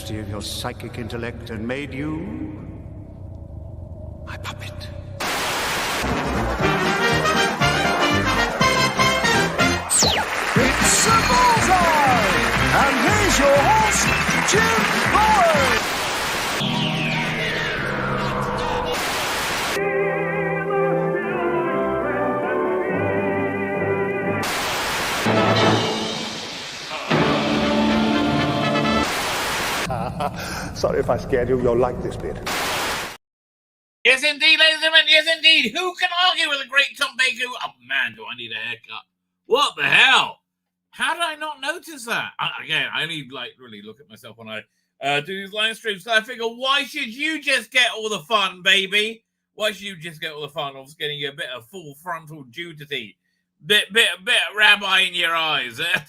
majesty of your psychic intellect and made you my puppet. It's a bullseye! And here's your host, Jim Boyd! Sorry if I scared you. You'll like this bit. Yes, indeed, ladies and gentlemen. Yes, indeed. Who can argue with a great Tom Baker? Oh, man, do I need a haircut. What the hell? How did I not notice that? Again, I only, really look at myself when I do these live streams. So I figure, why should you just get all the fun, baby? Why should you just get all the fun of getting a bit of full frontal nudity? Bit Rabbi in your eyes, eh?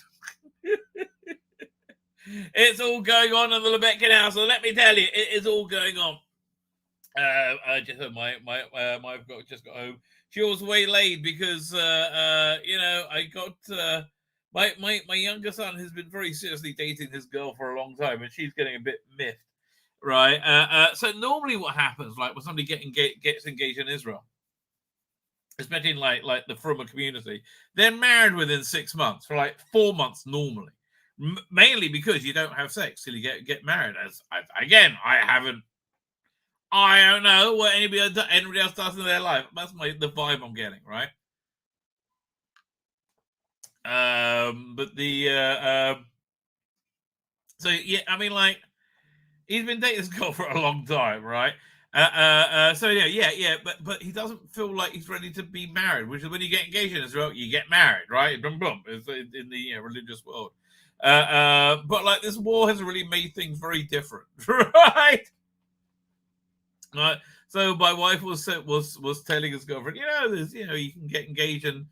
It's all going on in the Lebetkin house, so let me tell you, it is all going on. I just heard my wife just got home. She was waylaid because I got my younger son has been very seriously dating his girl for a long time, and she's getting a bit miffed, right? So normally, what happens, like when somebody gets engaged in Israel, especially in like the Frummer community, they're married within 6 months, for like 4 months normally. Mainly because you don't have sex till you get married. I don't know what anybody else does in their life. That's the vibe I'm getting, right? So yeah, I mean, like, he's been dating this girl for a long time, right? So yeah, but he doesn't feel like he's ready to be married, which is when you get engaged in Israel, you get married, right? Blum, blum, it's in the religious world. But like this war has really made things very different, right? So my wife was telling his girlfriend, you can get engaged and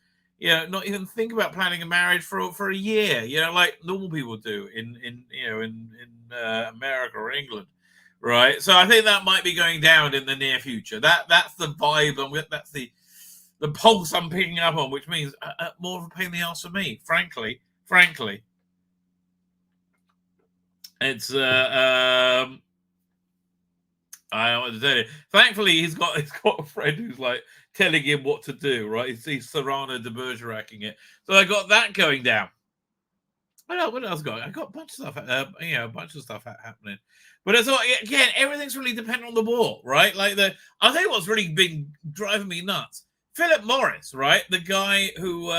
not even think about planning a marriage for a year, like normal people do in America or England, right? So I think that might be going down in the near future. That's the vibe, that's the pulse I'm picking up on, which means more of a pain in the ass for me, frankly. It's I don't want to tell you. Thankfully, he's got a friend who's like telling him what to do. Right, he's Serrano de Bergeracking it. So I got that going down. What else got? I got a bunch of stuff. A bunch of stuff happening. But it's all, again, everything's really dependent on the war, right? Like I think what's really been driving me nuts. Philip Morris, right, the guy who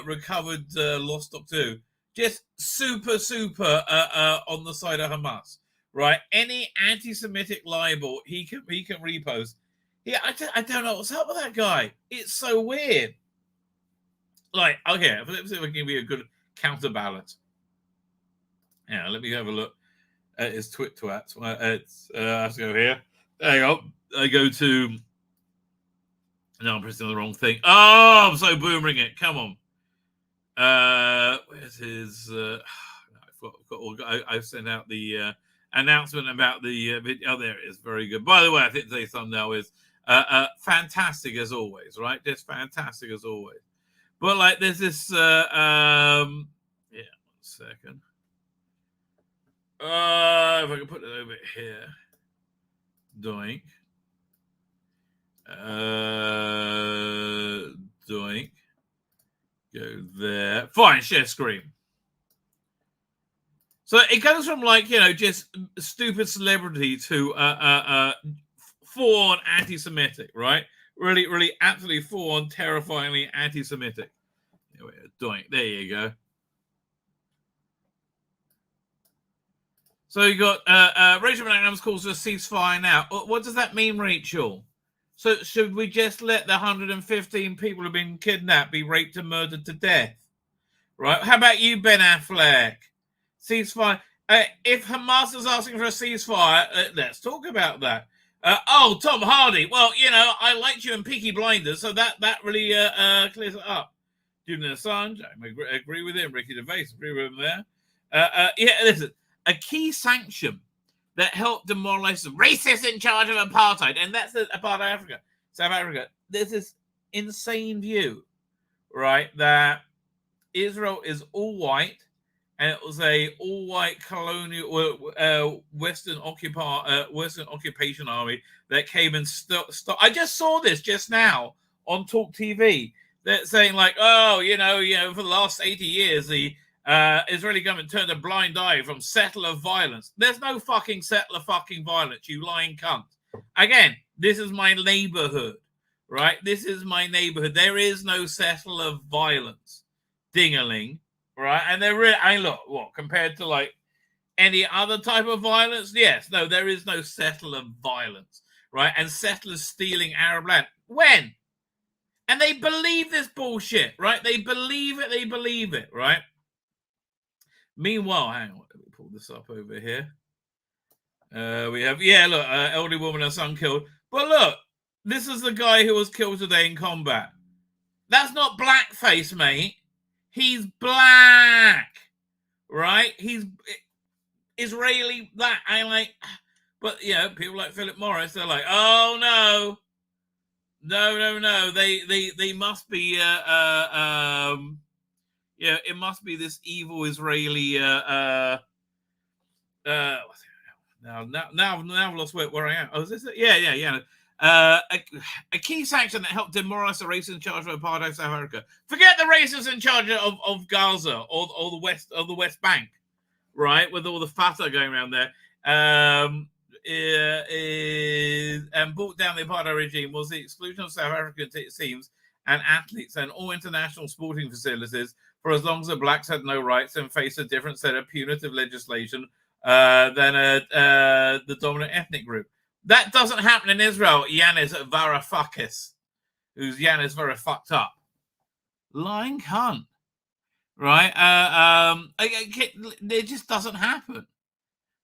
recovered Lost Stock 2. Just super on the side of Hamas, right? Any anti-Semitic libel he can repost. Yeah, I don't know what's up with that guy. It's so weird. Like, okay, let's see if I can give you a good counterbalance. Yeah, let me have a look at his twats. Let's go here. There you go. I go to. No, I'm pressing the wrong thing. Oh, I'm so boomering it. Come on. Where's his? I've sent out the announcement about the video. Oh, there it is. Very good. By the way, I think today's thumbnail is fantastic as always, right? Just fantastic as always. But like, there's this. 1 second. If I can put it over here. Doink. Doink. Go there. Fine, share screen. So it goes from like, just stupid celebrity to full-on anti-Semitic, right? Really absolutely full-on terrifyingly anti-Semitic. Doink. There you go. So you got Rachel McAdams calls for a ceasefire now. What does that mean, Rachel? So should we just let the 115 people who've been kidnapped be raped and murdered to death? Right? How about you, Ben Affleck? Ceasefire. If Hamas is asking for a ceasefire, let's talk about that. Tom Hardy. Well, I liked you in Peaky Blinders, so that really clears it up. Julian Assange, I agree with him. Ricky Gervais, agree with him there. Listen, a key sanction that helped demoralize the racists in charge of apartheid, and that's apartheid South Africa. There's this insane view, right, that Israel is all white and it was a all-white colonial Western occupation army that came and stopped. I just saw this just now on Talk TV. They're saying like, oh, for the last 80 years, the Israeli government turned a blind eye from settler violence. There's no fucking settler fucking violence, you lying cunt. Again, this is my neighborhood, right? This is my neighborhood. There is no settler violence, ding-a-ling, right? And look, what, compared to like any other type of violence? Yes, no, there is no settler violence, right? And settlers stealing Arab land. When? And they believe this bullshit, right? They believe it, right? Meanwhile, hang on, let me pull this up over here. We have, look, elderly woman, her son killed. But look, this is the guy who was killed today in combat. That's not blackface, mate. He's black, right? He's Israeli black. But people like Philip Morris, they're like, oh no. No. They must be it must be this evil Israeli now I've lost where I am. Oh, is this it? Yeah. A key sanction that helped demoralize the racists in charge of apartheid South Africa. Forget the racists in charge of Gaza or the West Bank, right? With all the Fatah going around there. And brought down the apartheid regime was the exclusion of South African teams and athletes and all international sporting facilities for as long as the blacks had no rights and faced a different set of punitive legislation than the dominant ethnic group. That doesn't happen in Israel. Yanis Varoufakis, who's Yanis very fucked up. Lying cunt. Right? It just doesn't happen.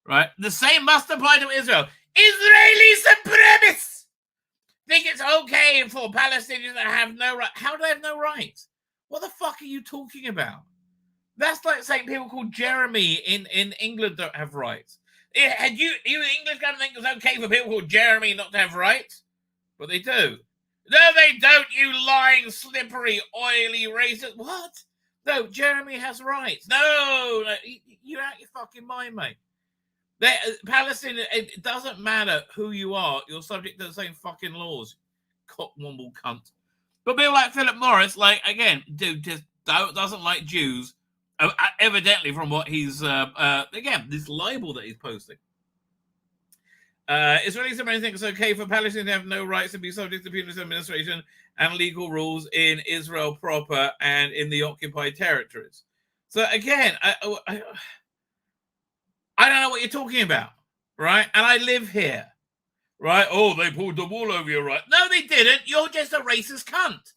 Right? The same must apply to Israel. Israeli supremacists think it's okay for Palestinians to have no right. How do they have no rights? What the fuck are you talking about? That's like saying people called Jeremy in England don't have rights. Had you the English government think it was okay for people called Jeremy not to have rights? But they do. No, they don't, you lying, slippery, oily racist. What? No, Jeremy has rights. No, you're out your fucking mind, mate. Palestine, it doesn't matter who you are, you're subject to the same fucking laws. Cockwomble cunt. But people like Philip Morris, like, again, dude just doesn't like Jews. Evidently, from what he's, again, this libel that he's posting. Israelis think it's okay for Palestinians to have no rights to be subject to punitive administration and legal rules in Israel proper and in the occupied territories. So, again, I don't know what you're talking about, right? And I live here, right? Oh, they pulled the wool over your right. No, they didn't. You're just a racist cunt,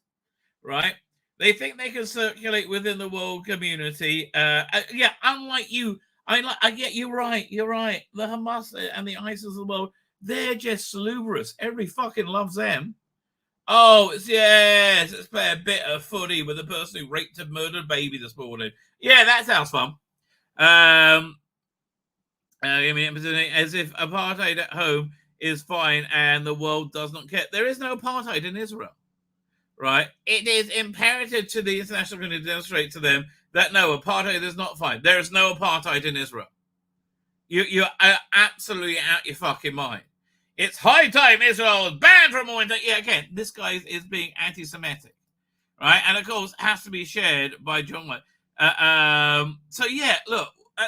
right? They think they can circulate within the world community. Unlike you. You're right. The Hamas and the ISIS of the world, they're just salubrious. Everybody fucking loves them. Oh, let's play a bit of footy with the person who raped and murdered a baby this morning. Yeah, that sounds fun. As if apartheid at home is fine and the world does not care. There is no apartheid in Israel, right? It is imperative to the international community to demonstrate to them that no, apartheid is not fine. There is no apartheid in Israel. You're absolutely out your fucking mind. It's high time Israel is banned from more. Yeah, again, this guy is being anti-Semitic, right? And of course, has to be shared by John. Look, at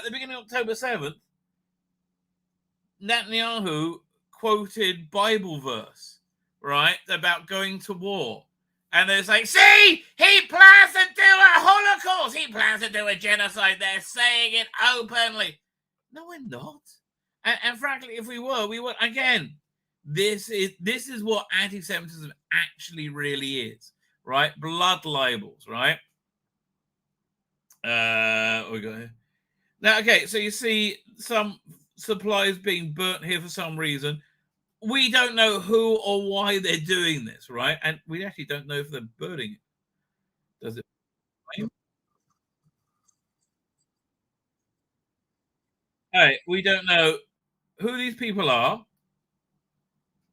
the beginning of October 7th, Netanyahu quoted Bible verse, right, about going to war. And they're saying, see, he plans to do a Holocaust. He plans to do a genocide. They're saying it openly. No, we're not. And frankly, if we were, again, this is what anti-Semitism actually really is, right? Blood libels, right? We got here. Now, okay, so you see some supplies being burnt here for some reason. We don't know who or why they're doing this, right? And we actually don't know if they're burning it. Does it? Hey, we don't know who these people are.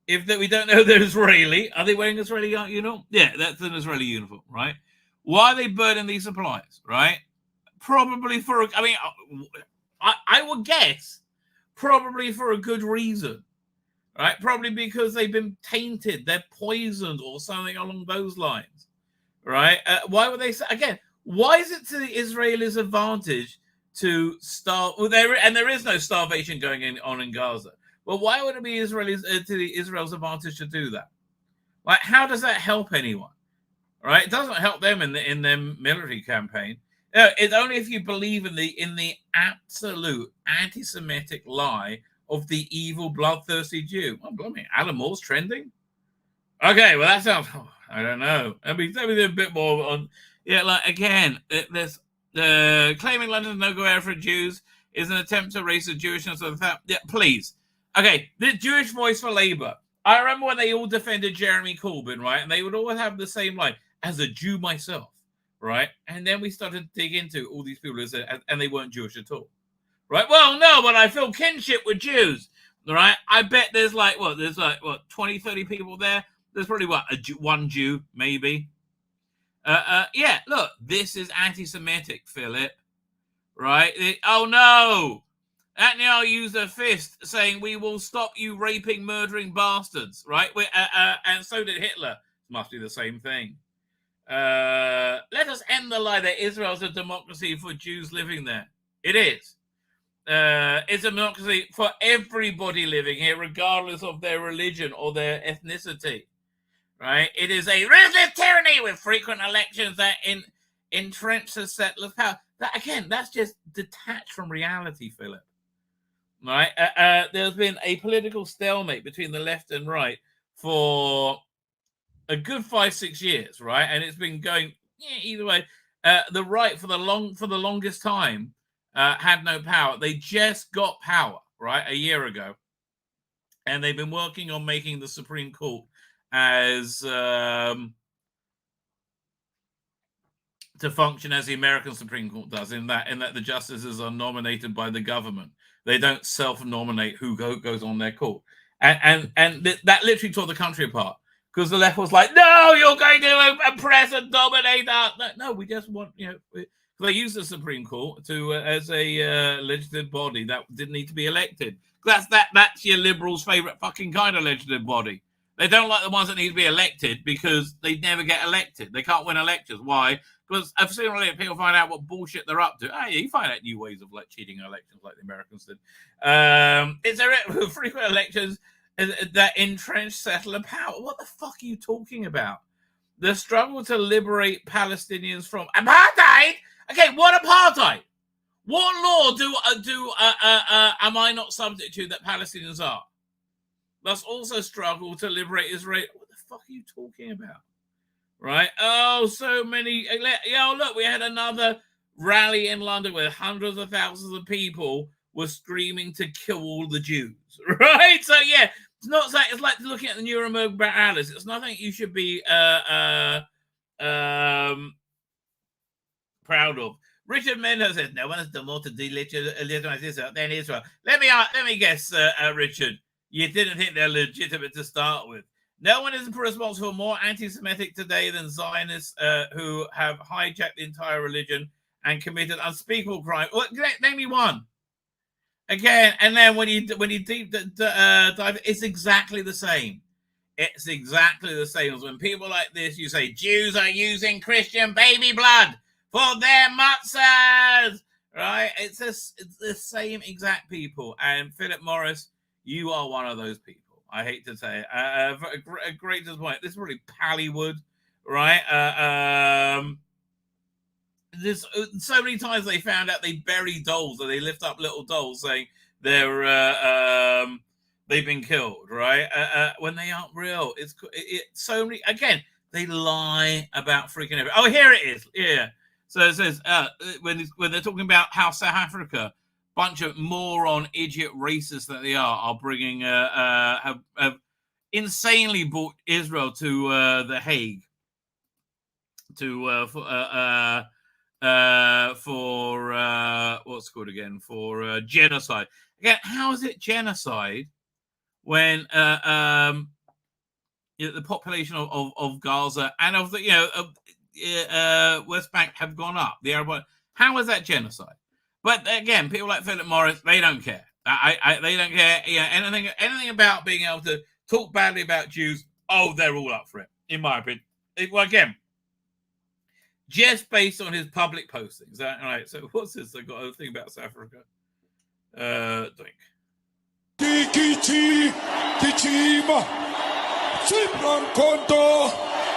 We don't know they're Israeli. Are they wearing Israeli uniform? Yeah, that's an Israeli uniform, right? Why are they burning these supplies, right? probably for, I mean, I would guess probably for a good reason, right? Probably because they've been tainted, they're poisoned or something along those lines, right? Why would they say, again, why is it to the Israelis' advantage to starve? Well, there is no starvation going on in Gaza. Well, why would it be Israel's advantage to do that? Like, how does that help anyone? Right? It doesn't help them in their military campaign. It's only if you believe in the absolute anti-Semitic lie of the evil, bloodthirsty Jew. Oh, blimey, Alan Moore's trending. Okay, well that sounds. Oh, I don't know. Let me do a bit more on. Yeah, like again, there's claiming London's no-go area for Jews is an attempt to raise the Jewishness of the fact. Yeah, please. Okay, the Jewish Voice for Labour. I remember when they all defended Jeremy Corbyn, right? And they would always have the same line, as a Jew myself, right? And then we started to dig into all these people and they weren't Jewish at all, right? Well, no, but I feel kinship with Jews, right? I bet there's 20, 30 people there. There's probably one Jew, maybe. Yeah, look, this is anti-Semitic, Philip, right? Oh, no. Netanyahu used a fist saying, we will stop you raping, murdering bastards, right? And so did Hitler. Must be the same thing. Let us end the lie that Israel's a democracy for Jews living there. It is. It's a democracy for everybody living here, regardless of their religion or their ethnicity, right? It is a ruthless tyranny with frequent elections that entrench the settlers' power. That, again, that's just detached from reality, Philip. Right? There's been a political stalemate between the left and right for a good 5-6 years, right? And it's been going either way. The right for the longest time had no power. They just got power, right, a year ago, and they've been working on making the Supreme Court as to function as the American Supreme Court does, in that the justices are nominated by the government. They don't self-nominate who goes on their court, and that literally tore the country apart. Because the left was like, no, you're going to oppress and dominate us. No, we just want, they used the Supreme Court as a legislative body that didn't need to be elected. That's your liberals' favorite fucking kind of legislative body. They don't like the ones that need to be elected because they never get elected. They can't win elections. Why? Because I've seen people find out what bullshit they're up to. Oh, yeah, you find out new ways of cheating elections like the Americans did. It's frequent elections that entrenched settler power. What the fuck are you talking about? The struggle to liberate Palestinians from apartheid. Okay, what apartheid? What law am I not subject to that Palestinians are? Let's also struggle to liberate Israel. What the fuck are you talking about? Right? Oh, so many. Look, we had another rally in London where hundreds of thousands of people were screaming to kill all the Jews. Right? So, yeah, it's like looking at the Nuremberg battles. It's nothing you should be proud of. Richard Mendes says, no one has done more to delegitimize Israel than Israel. Let me guess, Richard. You didn't think they're legitimate to start with. No one is responsible for more anti-Semitic today than Zionists who have hijacked the entire religion and committed unspeakable crime. Well, name me one. Again, and then when you deep dive, it's exactly the same. It's exactly the same as when people like this, you say, Jews are using Christian baby blood for their matzahs, right? It's the same exact people. And Philip Morris, you are one of those people. I hate to say it. A great disappointment. This is really Pallywood, right? There's so many times they found out they bury dolls, or they lift up little dolls saying they've been killed, right? When they aren't real. It's so many. Again, they lie about freaking everything. Oh, here it is. Yeah. So it says when they're talking about how South Africa, bunch of moron, idiot racists that they are bringing have insanely brought Israel to the Hague to for what's it called again, for genocide. Again, how is it genocide when the population of Gaza and of the West Bank have gone up? The Arab, How is that genocide? But again, people like Philip Morris, they don't care. They don't care. Anything about being able to talk badly about Jews. Oh, they're all up for it, in my opinion. Well, again, just based on his public postings. All right. So what's this? I got a thing about South Africa. Drink.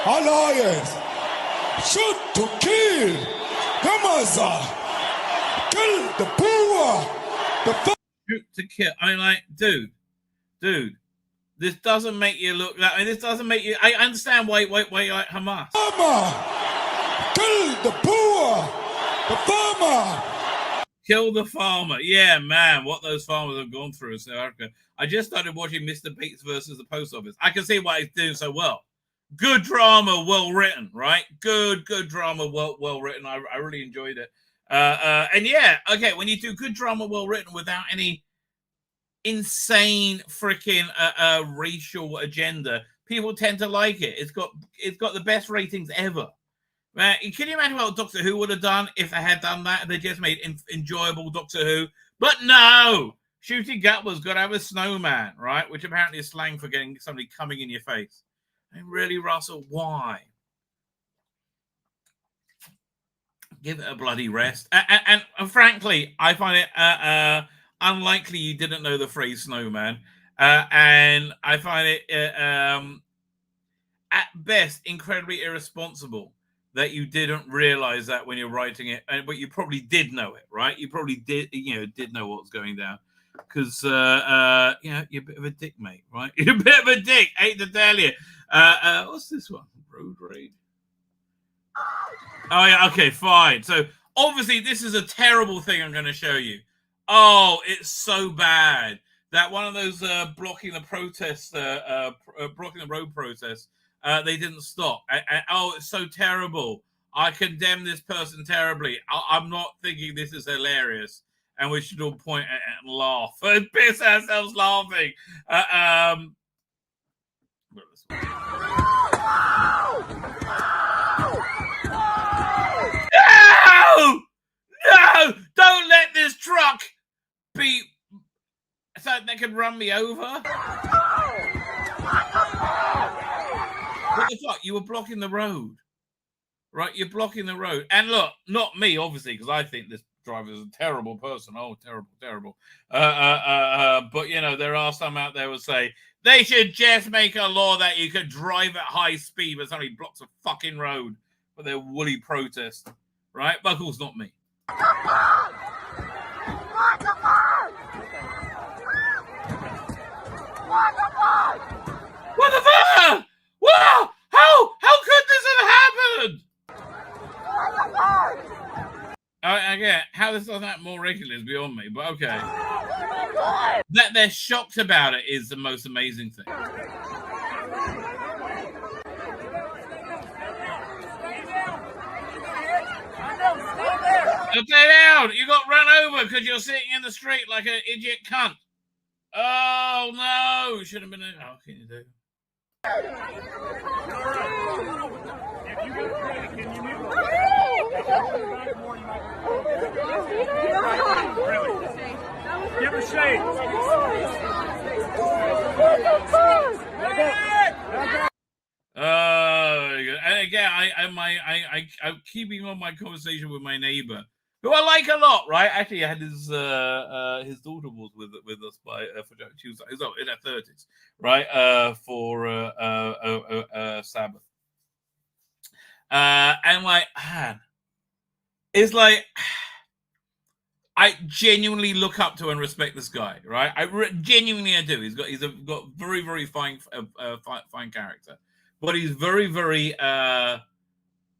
Alliance shoot to kill the mother, kill the poor, shoot to kill. I mean, like, dude, this doesn't make you look like. I mean, this doesn't make you. I understand why you like Hamas. Farmer, kill the poor, the farmer. Kill the farmer. Yeah, man, what those farmers have gone through in South Africa. I just started watching Mr. Bates versus the Post Office. I can see why he's doing so well. Good drama, well written, right? Good drama, well written. I really enjoyed it. And yeah, okay, when you do good drama, well written, without any insane freaking racial agenda, people tend to like it. It's got the best ratings ever. Can you imagine what Doctor Who would have done if they had done that? They just made enjoyable Doctor Who. But no! Shooting gut was got to have a snowman, right? Which apparently is slang for getting somebody coming in your face. And really, Russell, why? Give it a bloody rest. And frankly, I find it unlikely you didn't know the phrase snowman. And I find it, at best, incredibly irresponsible that you didn't realize that when you're writing it, but you probably did know it, right? You probably did know what was going down, because you're a bit of a dick, mate, right? You're a bit of a dick. Hate to tell you. What's this one? Road raid. Oh yeah, okay, fine. So obviously this is a terrible thing I'm going to show you. Oh, it's so bad that one of those blocking the protest, blocking the road protest. They didn't stop. Oh, it's so terrible. I condemn this person terribly. I'm not thinking this is hilarious, and we should all point at it and laugh and piss ourselves laughing. No! Don't let this truck be so they can run me over. What the fuck? You were blocking the road, right? You're blocking the road. And look, not me, obviously, because I think this driver is a terrible person. Oh, terrible. But, there are some out there who say they should just make a law that you could drive at high speed when somebody blocks a fucking road for their woolly protest, right? Buckles, not me. What the fuck? Wow! How could this have happened? Again, how this doesn't happen more regularly is beyond me, but okay. That they're shocked about it is the most amazing thing. Stay down! You got run over because you're sitting in the street like an idiot cunt. Oh no! Should have been. How can you do? If you go crazy, can you move? Really? Give her shade. And again, I'm keeping on my conversation with my neighbor, who I like a lot, right? Actually, I had his daughter was with us she was in her 30s, right? For Sabbath, and like, man, it's like I genuinely look up to and respect this guy, right? I do. He's got very, very fine character, but he's very, very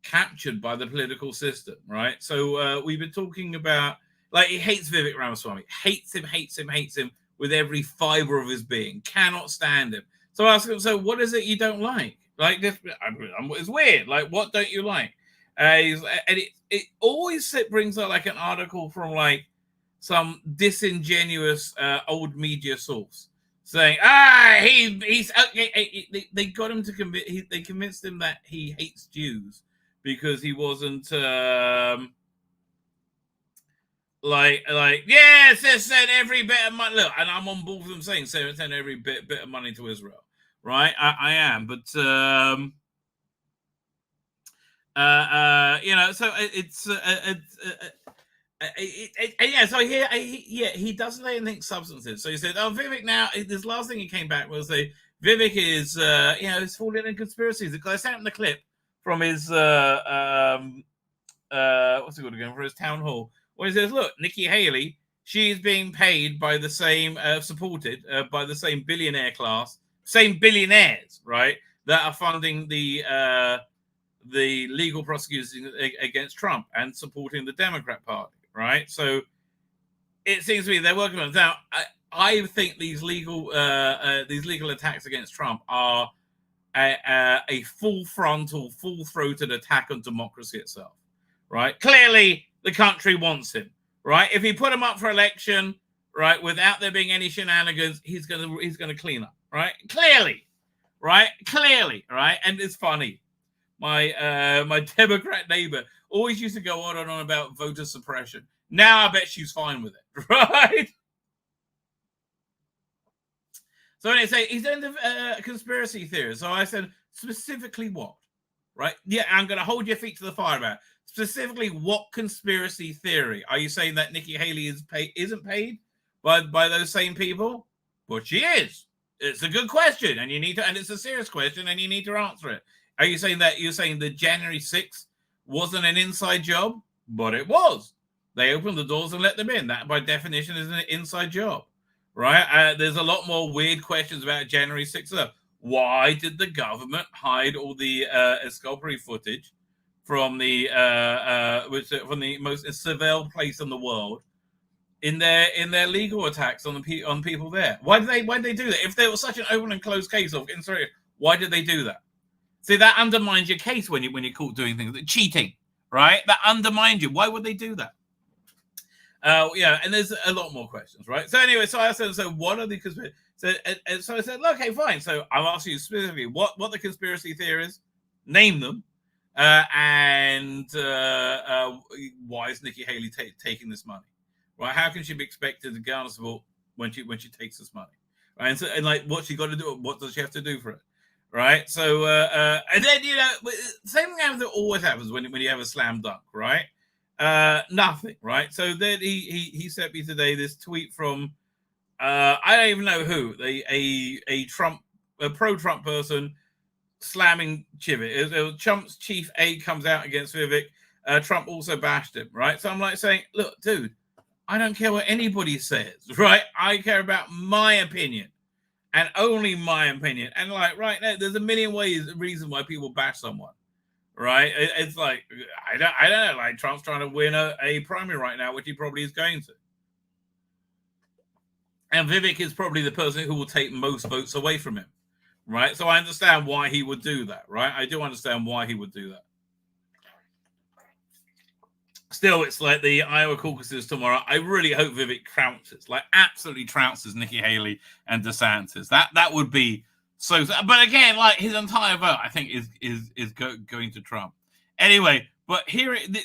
captured by the political system, right? So we've been talking about, like, he hates Vivek Ramaswamy, hates him with every fiber of his being, cannot stand him. So I ask him, so what is it you don't like? Like this, it's weird. Like, what don't you like? And it always brings up like an article from like some disingenuous old media source saying, he's okay. They got him to they convinced him that he hates Jews because he wasn't yes, let's send every bit of money. Look, and I'm on board with them saying send every bit of money to Israel, right? I am, but so it's yeah. So he doesn't say anything substantive. So he said, "Oh, Vivek." Now, this last thing he came back was Vivek is is falling in conspiracies. Because I sent him the clip from his what's it called again, for his town hall. Well, he says, look, Nikki Haley, she's being paid by the same, supported by the same billionaire class, same billionaires, right, that are funding the legal prosecutions against Trump and supporting the Democrat Party, right? So it seems to me they're working on it. Now, I think these legal attacks against Trump are a full-frontal, full-throated attack on democracy itself, right? Clearly, the country wants him, right? If he put him up for election, right, without there being any shenanigans, he's gonna clean up, right? Clearly, right? And it's funny. My Democrat neighbor always used to go on and on about voter suppression. Now I bet she's fine with it, right? So when they say he's into conspiracy theories, so I said specifically what, right? Yeah, I'm going to hold your feet to the fire about it. Specifically, what conspiracy theory? Are you saying that Nikki Haley isn't paid by those same people? But she is. It's a good question, and it's a serious question, and you need to answer it. Are you saying that the January 6th wasn't an inside job? But it was. They opened the doors and let them in. That, by definition, is an inside job, right? There's a lot more weird questions about January 6th. Why did the government hide all the exculpatory footage from the most surveilled place in the world in their legal attacks on people there? Why did they do that? If there was such an open and closed case of insurrection, why did they do that? See, that undermines your case when you're caught doing things like cheating, right? That undermines you. Why would they do that? And there's a lot more questions, right? So anyway, so I said, so what are the conspiracy? So I said, okay, fine. So I'm asking you specifically what the conspiracy theories, name them, and why is Nikki Haley taking this money, right? How can she be expected to garner support when she takes this money, right? And like, what's she got to do? What does she have to do for it, right? So and then same thing that always happens when you have a slam dunk, right? Nothing, right? So then he sent me today this tweet from I don't even know who, a pro-Trump person slamming Chivit. Trump's chief aide comes out against Vivek. Trump also bashed him, right? So I'm like saying, look, dude, I don't care what anybody says, right? I care about my opinion and only my opinion. And like right now, there's a million reasons why people bash someone. Right, it's like I don't know. Like Trump's trying to win a primary right now, which he probably is going to, and Vivek is probably the person who will take most votes away from him. Right, so I understand why he would do that. Right, I do understand why he would do that. Still, it's like the Iowa caucuses tomorrow. I really hope Vivek trounces, like absolutely trounces Nikki Haley and DeSantis. That would be. So, but again, like his entire vote, I think is going to Trump. Anyway, but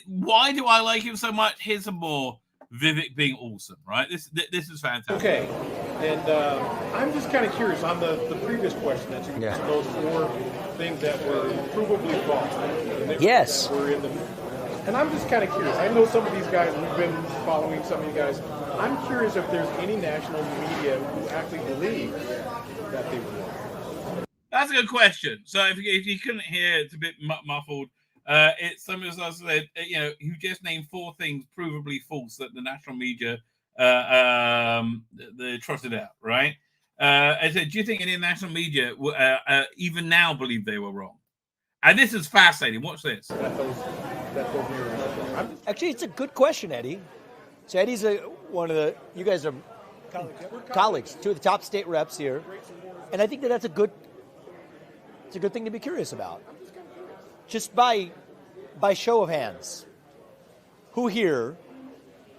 why do I like him so much? Here's some more Vivek being awesome, right? This is fantastic. Okay, and I'm just kind of curious on the previous question that you those 4 things that were provably false. Yes. And I'm just kind of curious. I know some of these guys. We've been following some of you guys. I'm curious if there's any national media who actually believe that they were wrong. That's a good question. So if you couldn't hear, it's a bit muffled. It's somebody else said, you just named 4 things provably false that the national media they trotted out, right? I said, do you think any national media even now believe they were wrong? And this is fascinating. Watch this. Actually, it's a good question, Eddie. So Eddie's you guys are colleagues, 2 of the top state reps here, and I think that's a good. It's a good thing to be curious about. Just by show of hands, who here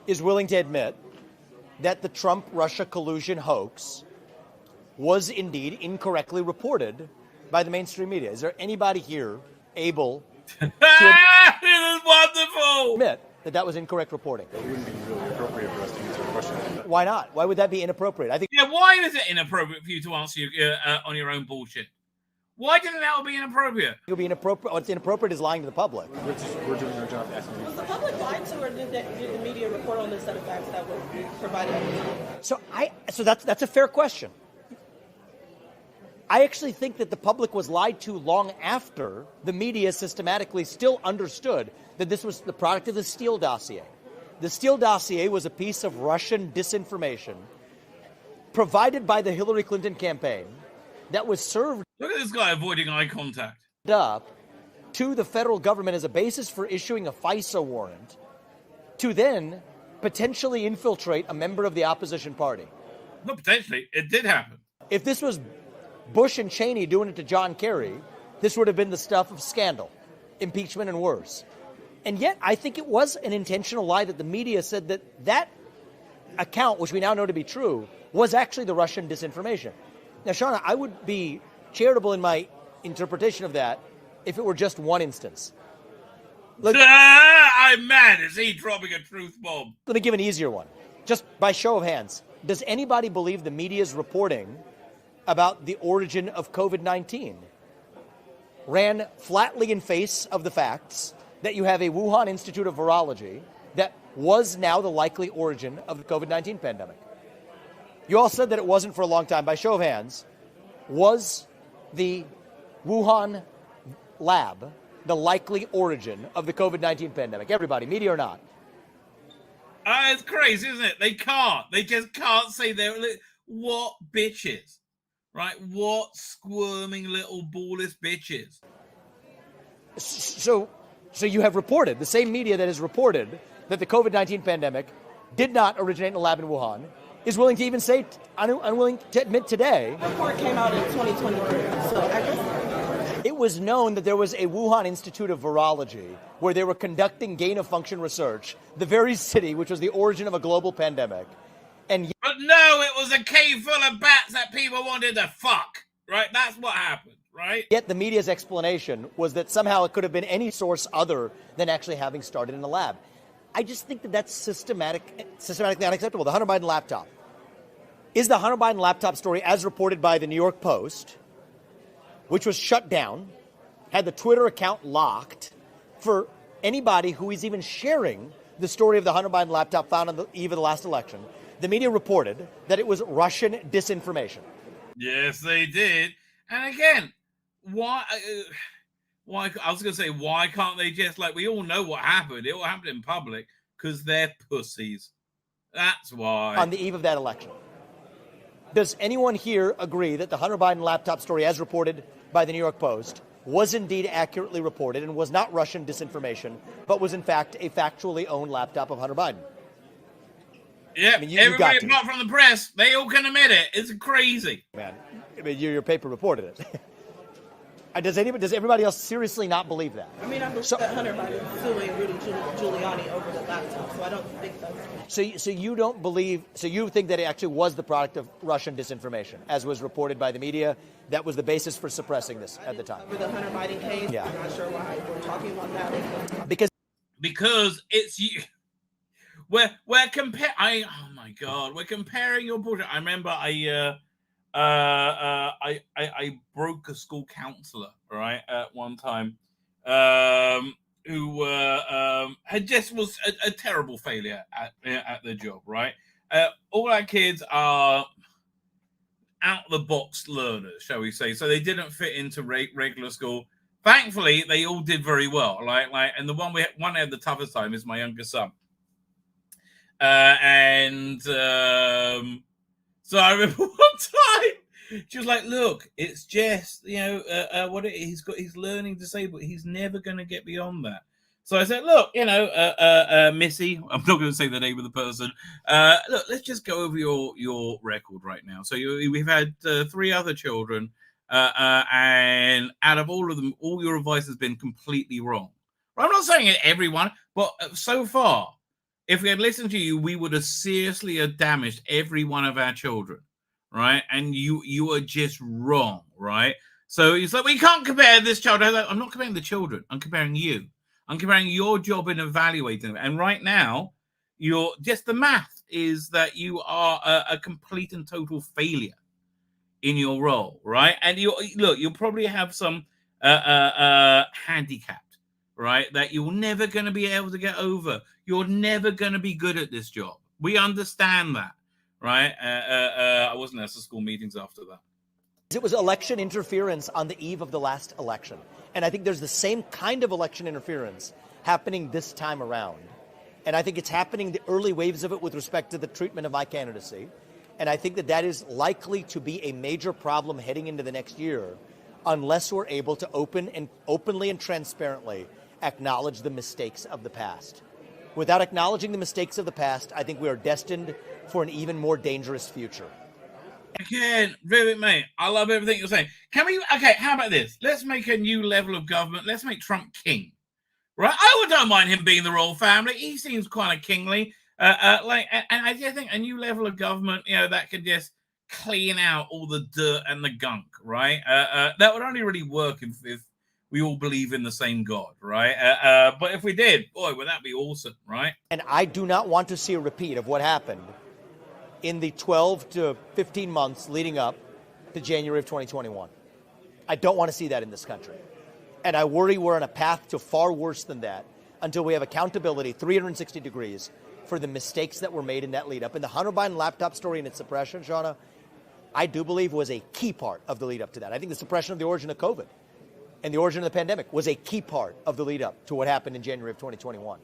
is willing to admit that the Trump-Russia collusion hoax was indeed incorrectly reported by the mainstream media? Is there anybody here able to this is wonderful. admit that that was incorrect reporting. It wouldn't be really appropriate for us to answer a question like that. Why not? Why would that be inappropriate? I think. Yeah, why is it inappropriate for you to answer on your own bullshit? Why didn't that be inappropriate? It would be inappropriate. What's inappropriate is lying to the public. We're doing our job asking you. Was the public lied to, or did the media report on this set of facts that were provided at the time? So that's a fair question. I actually think that the public was lied to long after the media systematically still understood that this was the product of the Steele dossier. The Steele dossier was a piece of Russian disinformation provided by the Hillary Clinton campaign that was served Look at this guy avoiding eye contact. up to the federal government as a basis for issuing a FISA warrant to then potentially infiltrate a member of the opposition party. Well, potentially, it did happen. If this was Bush and Cheney doing it to John Kerry, this would have been the stuff of scandal, impeachment, and worse. And yet, I think it was an intentional lie that the media said that that account, which we now know to be true, was actually the Russian disinformation. Now, Shauna, I would be charitable in my interpretation of that if it were just one instance. Look, I'm mad. Is he dropping a truth bomb? let me give an easier one. Just by show of hands, does anybody believe the media's reporting about the origin of COVID-19 ran flatly in face of the facts that you have a Wuhan Institute of Virology that was now the likely origin of the COVID-19 pandemic? You all said that it wasn't for a long time. By show of hands, was the Wuhan lab the likely origin of the COVID-19 pandemic? Everybody, media or not? It's crazy, isn't it? They can't. They just can't say they're... What bitches? Right? What squirming little ballless bitches? So you have reported, the same media that has reported that the COVID-19 pandemic did not originate in a lab in Wuhan is willing to even say, unwilling to admit today. The report came out in 2023, so I guess It was known that there was a Wuhan Institute of Virology where they were conducting gain-of-function research, the very city which was the origin of a global pandemic. And But no, it was a cave full of bats that people wanted to fuck. Right? That's what happened, right? yet the media's explanation was that somehow it could have been any source other than actually having started in a lab. I just think that that's systematically unacceptable. The Hunter Biden laptop. Is the Hunter Biden laptop story, as reported by the New York Post, which was shut down, had the Twitter account locked for anybody who is even sharing the story of the Hunter Biden laptop found on the eve of the last election? The media reported that it was Russian disinformation. Yes, they did. And again, why? I was going to say, why can't they just, like, we all know what happened. It all happened in public because they're pussies. That's why. On the eve of that election. Does anyone here agree that the Hunter Biden laptop story, as reported by the New York Post, was indeed accurately reported and was not Russian disinformation, but was in fact a factually owned laptop of Hunter Biden? Yeah, I mean, you everybody got to. apart from the press, they all can admit it. It's crazy. Man, I mean, your paper reported it. Does everybody else seriously not believe that? I mean, I believe that Hunter Biden is suing Rudy Giuliani over the laptop, so I don't think that's... So you don't believe, so you think that it actually was the product of Russian disinformation, as was reported by the media? That was the basis for suppressing this at the time? Over the Hunter Biden case, Yeah. I'm not sure why we're talking about that. Because it's you. We're comparing your bullshit. I remember I broke a school counselor, right, at one time, who had just was a terrible failure at the job, right? All our kids are out the box learners, shall we say? So they didn't fit into regular school. Thankfully, they all did very well, and the one I had the toughest time is my youngest son. So I remember one time she was like, "Look, it's just he's learning disabled. He's never going to get beyond that." So I said, "Look, Missy, I'm not going to say the name of the person. Look, let's just go over your record right now. So we've had 3 other children, and out of all of them, all your advice has been completely wrong. Well, I'm not saying it everyone, but so far." If we had listened to you, we would have seriously damaged every one of our children, right? And you are just wrong, right? So he's like, we can't compare this child. I'm not comparing the children. I'm comparing you. I'm comparing your job in evaluating them. And right now, you're just the math is that you are a complete and total failure in your role, right? And you'll probably have some handicapped, right? That you're never going to be able to get over. You're never going to be good at this job. We understand that, right? I wasn't at the school meetings after that. It was election interference on the eve of the last election. And I think there's the same kind of election interference happening this time around. And I think it's happening, the early waves of it with respect to the treatment of my candidacy. And I think that is likely to be a major problem heading into the next year unless we're able to openly and transparently acknowledge the mistakes of the past. Without acknowledging the mistakes of the past, I think we are destined for an even more dangerous future. Again, Vivek, mate, I love everything you're saying. Okay, how about this? Let's make a new level of government. Let's make Trump king, right? I don't mind him being the royal family. He seems kind of kingly. And I just think a new level of government, that could just clean out all the dirt and the gunk, right? That would only really work if we all believe in the same God, right? But if we did, boy, would that be awesome, right? And I do not want to see a repeat of what happened in the 12 to 15 months leading up to January of 2021. I don't want to see that in this country. And I worry we're on a path to far worse than that until we have accountability 360 degrees for the mistakes that were made in that lead up. And the Hunter Biden laptop story and its suppression, Shauna, I do believe was a key part of the lead up to that. I think the suppression of the origin of COVID and the origin of the pandemic was a key part of the lead up to what happened in January of 2021.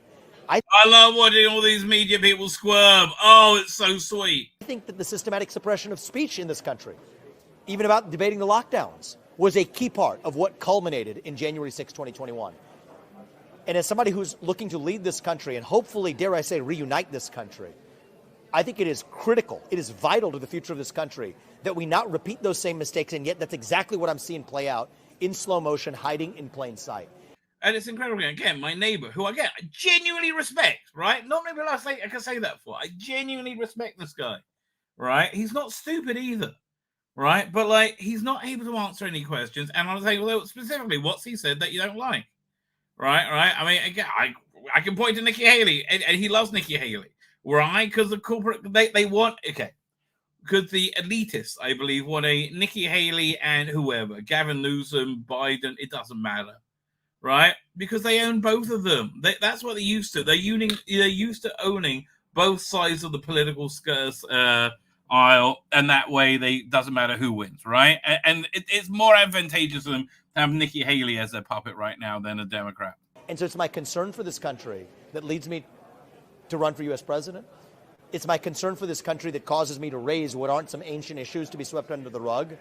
I love watching all these media people squirm. Oh, it's so sweet. I think that the systematic suppression of speech in this country, even about debating the lockdowns, was a key part of what culminated in January 6, 2021. And as somebody who's looking to lead this country and hopefully, dare I say, reunite this country, I think it is critical, it is vital to the future of this country that we not repeat those same mistakes, and yet that's exactly what I'm seeing play out in slow motion, hiding in plain sight. And it's incredible. Again, my neighbor, who I genuinely respect, right? Not many people I can say that for. I genuinely respect this guy, right? He's not stupid either, right? But he's not able to answer any questions. And I was like, well, specifically, what's he said that you don't like, right? I mean, again, I can point to Nikki Haley, and he loves Nikki Haley, right? Because the corporate they want because the elitists, I believe, want a Nikki Haley and whoever, Gavin Newsom, Biden. It doesn't matter. Right, because they own both of them. That's what they're used to. They're used to owning both sides of the political aisle, and that way doesn't matter who wins, right? And it's more advantageous to them to have Nikki Haley as their puppet right now than a Democrat. And so it's my concern for this country that leads me to run for U.S. president. It's my concern for this country that causes me to raise what aren't some ancient issues to be swept under the rug.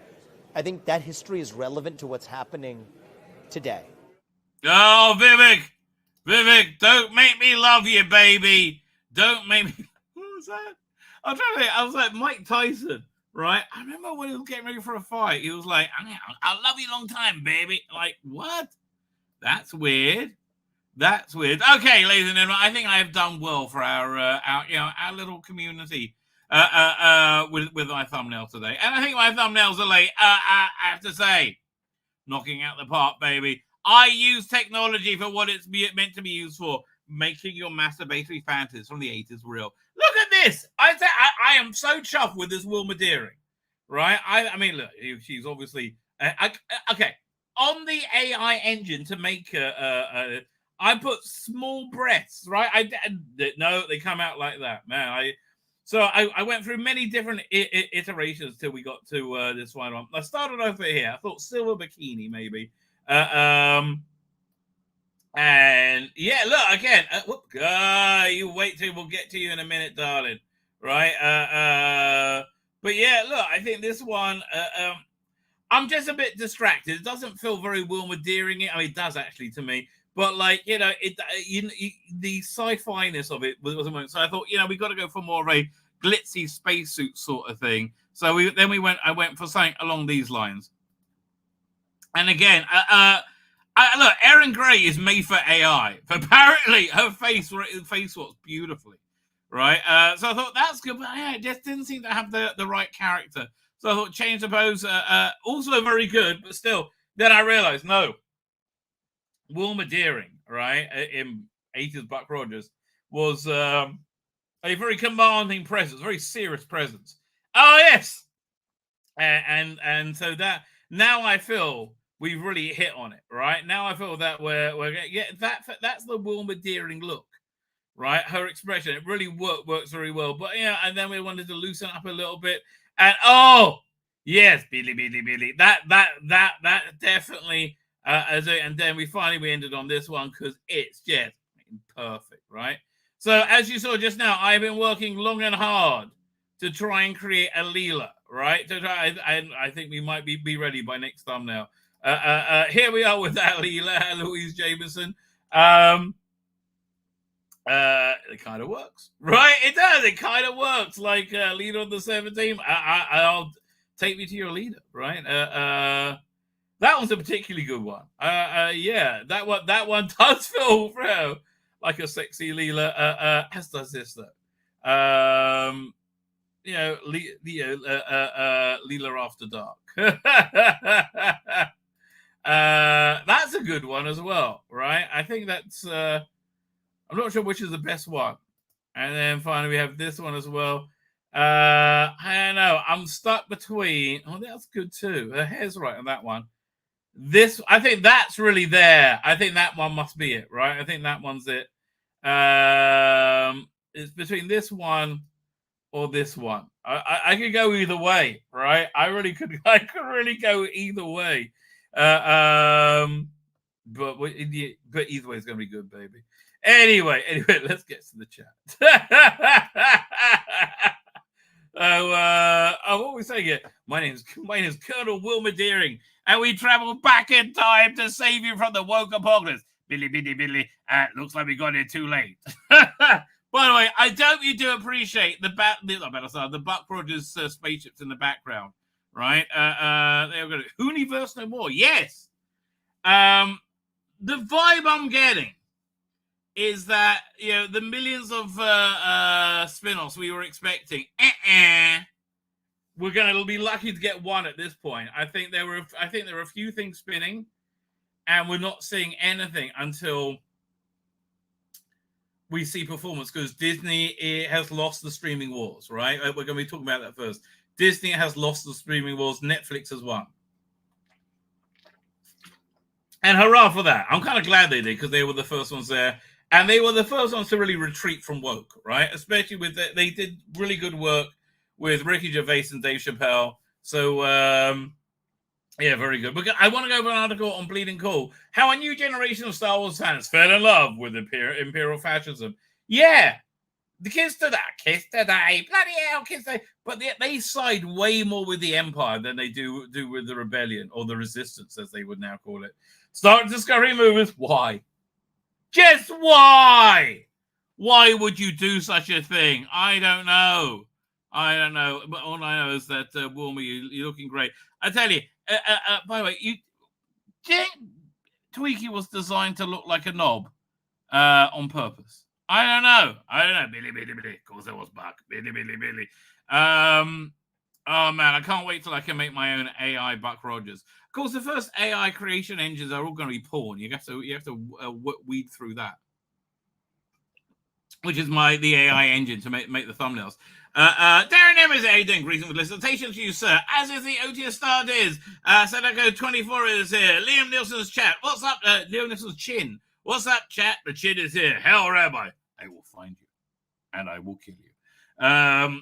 I think that history is relevant to what's happening today. Oh, Vivek, don't make me love you, baby. Don't make me. What was that? I'm trying to think. I was like Mike Tyson, right? I remember when he was getting ready for a fight. He was like, "I'll love you a long time, baby." Like, what? That's weird. Okay, ladies and gentlemen, I think I have done well for our little community with my thumbnail today, and I think my thumbnails are I have to say, knocking out the park, baby. I use technology for what it's meant to be used for, making your masturbatory fantasies from the 80s real. Look at this. I am so chuffed with this Wilma Deering, right? I mean, look, she's obviously... okay, on the AI engine to make I put small breasts, right? No, they come out like that, man. So I went through many different iterations till we got to this final one. I started over here. I thought silver bikini, maybe. And yeah, look again. You wait till we'll get to you in a minute, darling. Right? But yeah, look, I think this one. I'm just a bit distracted. It doesn't feel very Wilma Deering. I mean, it does actually to me. But the sci-fi-ness of it was a moment. So I thought, we got to go for more of a glitzy spacesuit sort of thing. So I went for something along these lines. And again, look, Erin Gray is made for AI. Apparently, her face swaps beautifully, right? So I thought that's good, but it just didn't seem to have the right character. So I thought change the pose, also very good, but still. Then I realized, no, Wilma Deering right, in 80s Buck Rogers, was a very commanding presence, very serious presence. Oh yes, and so that now I feel we've really hit on it, right? Now I feel that we're that's the Wilma Deering look, right? Her expression, it really works very well. But yeah, and then we wanted to loosen up a little bit, and oh yes, Billy, that definitely. And then we ended on this one because it's just perfect, right? So as you saw just now, I've been working long and hard to try and create a Leela, right? To try, I think we might be ready by next thumbnail. Here we are with that Leela, Louise Jameson. It kind of works, right? It does. It kind of works like leader of the 17. I'll take me to your leader, right? That one's a particularly good one. Yeah, that one does feel like a sexy Leela. As does this though. Leela After Dark. That's a good one as well, right? I think that's. I'm not sure which is the best one. And then finally we have this one as well. I don't know. I'm stuck between. Oh, that's good too. Her hair's right on that one. This, I think that's really there. I think that one must be it, right? I think that one's it. It's between this one or this one. I could go either way, right? I could really go either way. But either way is going to be good, baby. Anyway, let's get to the chat. What were we saying here? My name's Colonel Wilma Deering, and we travel back in time to save you from the woke apocalypse. Billy. Looks like we got here too late. By the way, I hope you do appreciate the Buck Rogers spaceships in the background, right? They're going to Whoniverse no more. Yes. The vibe I'm getting is that, you know, the millions of spin-offs we were expecting, we're going to be lucky to get one at this point. I think there were a few things spinning, and we're not seeing anything until we see performance, because Disney has lost the streaming wars, right? We're going to be talking about that first. Disney has lost the streaming wars. Netflix has won. And hurrah for that. I'm kind of glad they did, because they were the first ones there. And they were the first ones to really retreat from woke, right? Especially with they did really good work with Ricky Gervais and Dave Chappelle. So, yeah, very good. I want to go over an article on Bleeding Cool. How a new generation of Star Wars fans fell in love with imperial fascism. Yeah, the kids today, bloody hell, kids today. But they side way more with the Empire than they do with the rebellion, or the resistance, as they would now call it. Start discovering movies. Why? Just why? Why would you do such a thing? I don't know. But all I know is that, Wilma, you're looking great. I tell you, by the way, you think Tweaky was designed to look like a knob on purpose? I don't know. Billy. Of course, there was Buck. Billy. Oh, man, I can't wait till I can make my own AI Buck Rogers. Of course, the first AI creation engines are all going to be porn. You have to weed through that, which is the AI engine to make the thumbnails. Darren Emmers, how you doing? Greetings with listeners to you, sir. As is the OTS Star is. Sadako 24 is here. Liam Nielsen's chat. What's up? Liam Nielsen's chin. What's up, chat? The chin is here. Hell, Rabbi, I will find you, and I will kill you. I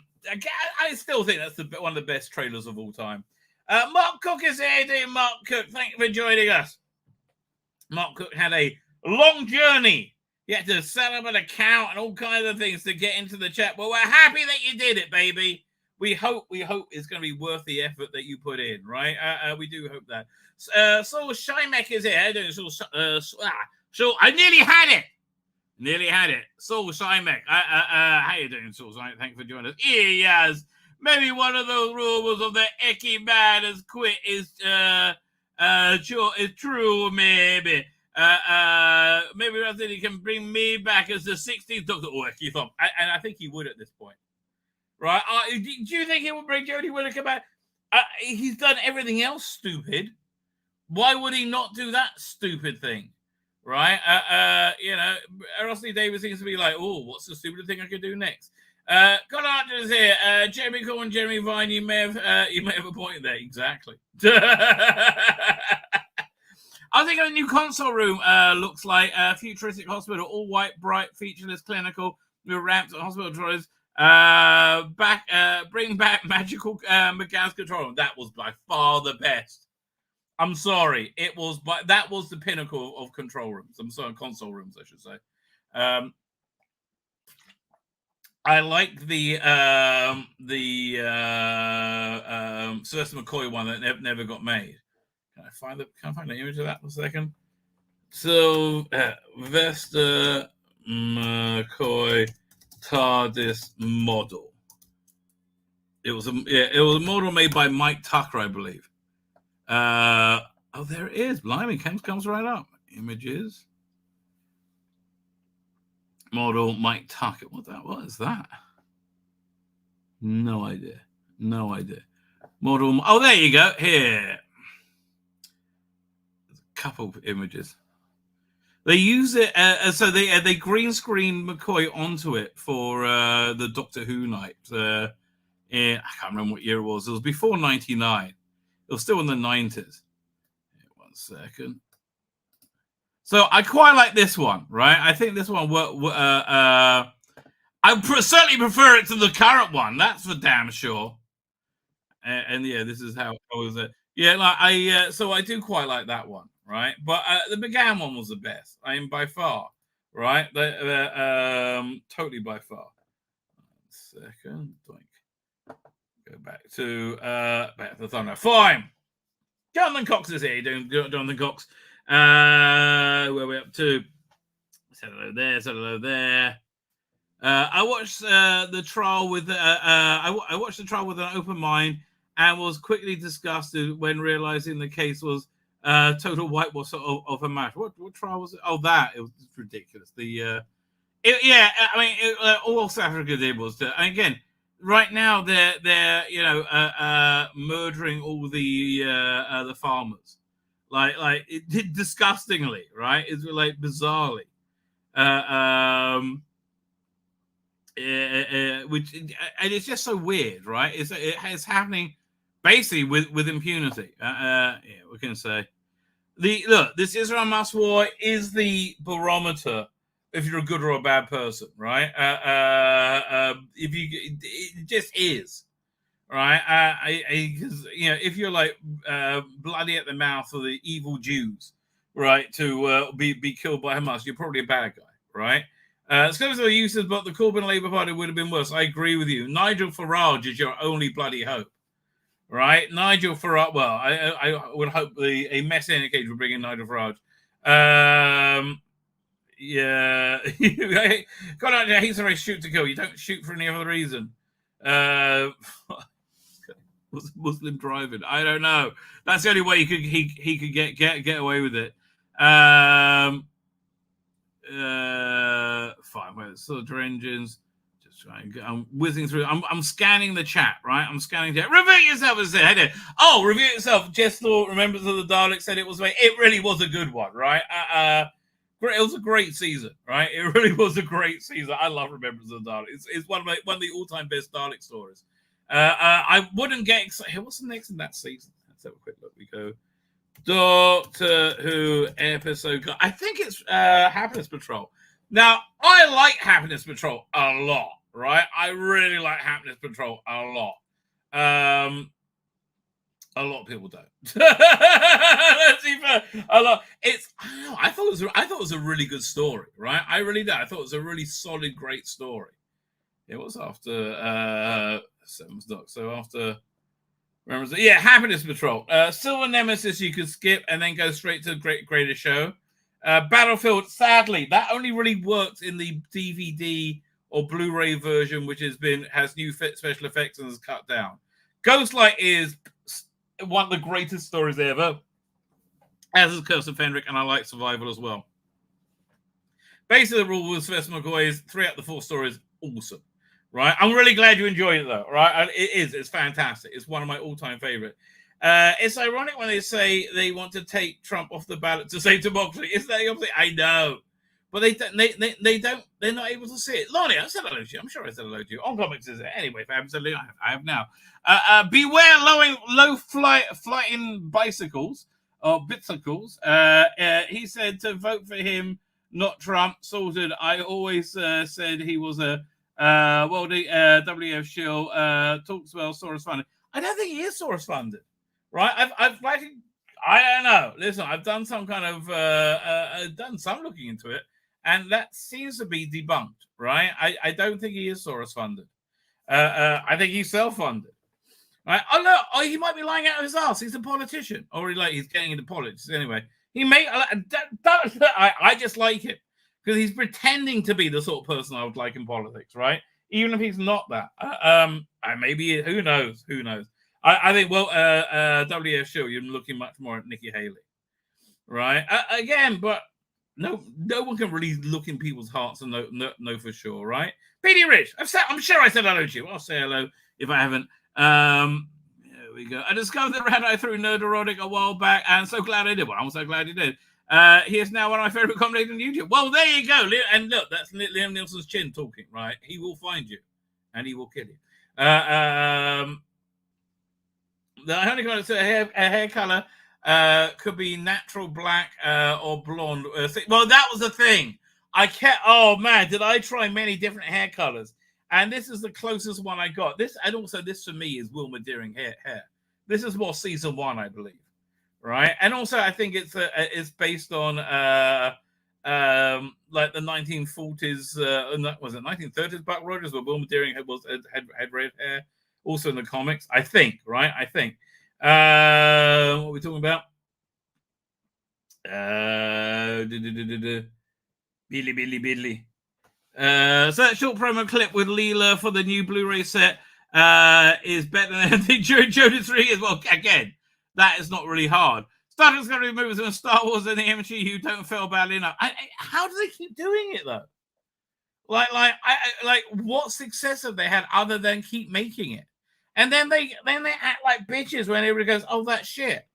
still think that's one of the best trailers of all time. Mark Cook is here. Doing Mark Cook, thank you for joining us. Mark Cook had a long journey. You had to set up an account and all kinds of things to get into the chat. Well, we're happy that you did it, baby. We hope it's going to be worth the effort that you put in, right? We do hope that. Saul Shymek is here. How you doing, Saul? I nearly had it. Saul Shymek. How you doing, Saul? Thank you for joining us. Yes. Maybe one of those rules of the Icky Man has quit is true, maybe. Maybe he can bring me back as the 16th Doctor. Oh, Icky Thumb. And I think he would at this point. Right? Do you think he would bring Jodie Whittaker back? He's done everything else stupid. Why would he not do that stupid thing? right? Rosny Davis seems to be like, oh, what's the stupidest thing I could do next? Got Archers here. Jeremy Corn, Jeremy Vine, you may have a point there. Exactly. I think a new console room looks like a futuristic hospital, all white, bright, featureless, clinical, with ramps and hospital trolleys. Bring back magical mechanics control room. That was by far the best. I'm sorry, that was the pinnacle of control rooms. I'm sorry, console rooms, I should say. I like the Sylvester McCoy one that never got made. Can I find the image of that for a second? So Sylvester McCoy TARDIS model. It was a model made by Mike Tucker, I believe. There it is. Blimey, comes right up. Images. Model Mike Tucker. What is that? No idea. Model. Oh, there you go. Here. There's a couple of images. They use it, so they green screen McCoy onto it for the Doctor Who night. I can't remember what year it was. It was before 99. It was still in the 90s. One second. So I quite like this one, right? I think this one I certainly prefer it to the current one. That's for damn sure. And yeah, this is how it was. Yeah, so I do quite like that one, right? But the McGann one was the best. I mean, by far, right? Totally by far. 1 second. Go back to the thumbnail. Fine. Jonathan Cox is here. Doing Jonathan Cox. Where are we up to? Said hello there. I watched the trial with I watched the trial with an open mind and was quickly disgusted when realizing the case was total whitewash of a match. What trial was it? Oh, it was ridiculous. All South Africa did was and again. Right now, they're murdering all the farmers, like disgustingly, right? It's like bizarrely, which and it's just so weird, right? It's happening basically with impunity. We can say this Israel Hamas war is the barometer. If you're a good or a bad person, right? It just is, right? Because if you're like bloody at the mouth of the evil Jews, right, to be killed by Hamas, you're probably a bad guy, right? Scholars are useless, but the Corbyn Labour Party would have been worse. I agree with you. Nigel Farage is your only bloody hope, right? Nigel Farage. Well, I would hope a Messianic age will bring in Nigel Farage. Yeah, God, he's a race shoot to kill. You don't shoot for any other reason. Muslim driving. I don't know. That's the only way he could get away with it. Fine. Wait, soldier engines. Just trying. I'm whizzing through. I'm scanning the chat. Right. I'm scanning chat. Review yourself. As I said. Oh, review yourself. Just thought. Remembers of the Daleks said it was. It really was a good one. Right. It was a great season, right? It really was a great season. I love Remembrance of the Daleks. It's one of the all-time best Dalek stories. I wouldn't get excited. What's the next in that season? Let's have a quick look. We go Doctor Who episode. I think it's Happiness Patrol. Now, I like Happiness Patrol a lot, right? I really like Happiness Patrol a lot. A lot of people don't. Let's see a lot. I thought it was a really good story, right? I really did. I thought it was a really solid, great story. It was after Seventh Doc. So after Happiness Patrol. Silver Nemesis you could skip and then go straight to the Greatest Show. Battlefield, sadly, that only really works in the DVD or Blu-ray version, which has new special effects and is cut down. Ghostlight is one of the greatest stories ever, as is Curse of Fenric, and I like Survival as well. Basically, the rule with Sylvester McCoy is 3 out of the 4 stories, awesome, right? I'm really glad you enjoyed it, though, right? It is. It's fantastic. It's one of my all-time favorite. It's ironic when they say they want to take Trump off the ballot to save democracy. Isn't that the opposite? I know. But they don't, they're not able to see it. Lonnie, I said hello to you. I'm sure I said hello to you. On Comics is it? Anyway, absolutely, I have now. Beware low flying bicycles or bicycles. He said to vote for him, not Trump. Sorted. I always said he was a WF shill. Talks well, Soros funded. I don't think he is Soros funded, right? I've like, I don't know. Listen, I've done some kind of done some looking into it. And that seems to be debunked, right? I don't think he is Soros funded. I think he's self-funded. Right? Oh no! Oh, he might be lying out of his ass. He's a politician, or he's getting into politics anyway. He may. I just like him because he's pretending to be the sort of person I would like in politics, right? Even if he's not that. Maybe who knows? Who knows? I think. Well, WF Shield, you're looking much more at Nikki Haley, right? Again, but. No one can really look in people's hearts and know for sure, right? PD Rich, I'm sure I said hello to you. I'll say hello if I haven't. There we go. I discovered the red eye through Nerderotic a while back, and so glad I did. Well, I'm so glad he did. He is now one of my favorite commentators on YouTube. Well, there you go. And look, that's Liam Nielsen's chin talking, right? He will find you, and he will kill you. The only kind of hair color. Could be natural black or blonde. Well, that was the thing. Oh man, did I try many different hair colors? And this is the closest one I got. This for me is Wilma Deering hair. This is more season 1, I believe, right? And also, I think it's based on like the 1940s. Was it 1930s Buck Rogers, where Wilma Deering had red hair, also in the comics. I think, right? I think. What are we talking about? Billy. So that short promo clip with Leela for the new Blu-ray set is better than anything during Jonas 3 as well. Again, that is not really hard. Star Trek's going to be movies and Star Wars and the MCU don't feel badly enough. How do they keep doing it though? Like what success have they had other than keep making it? And then they act like bitches when everybody goes, "Oh, that's shit."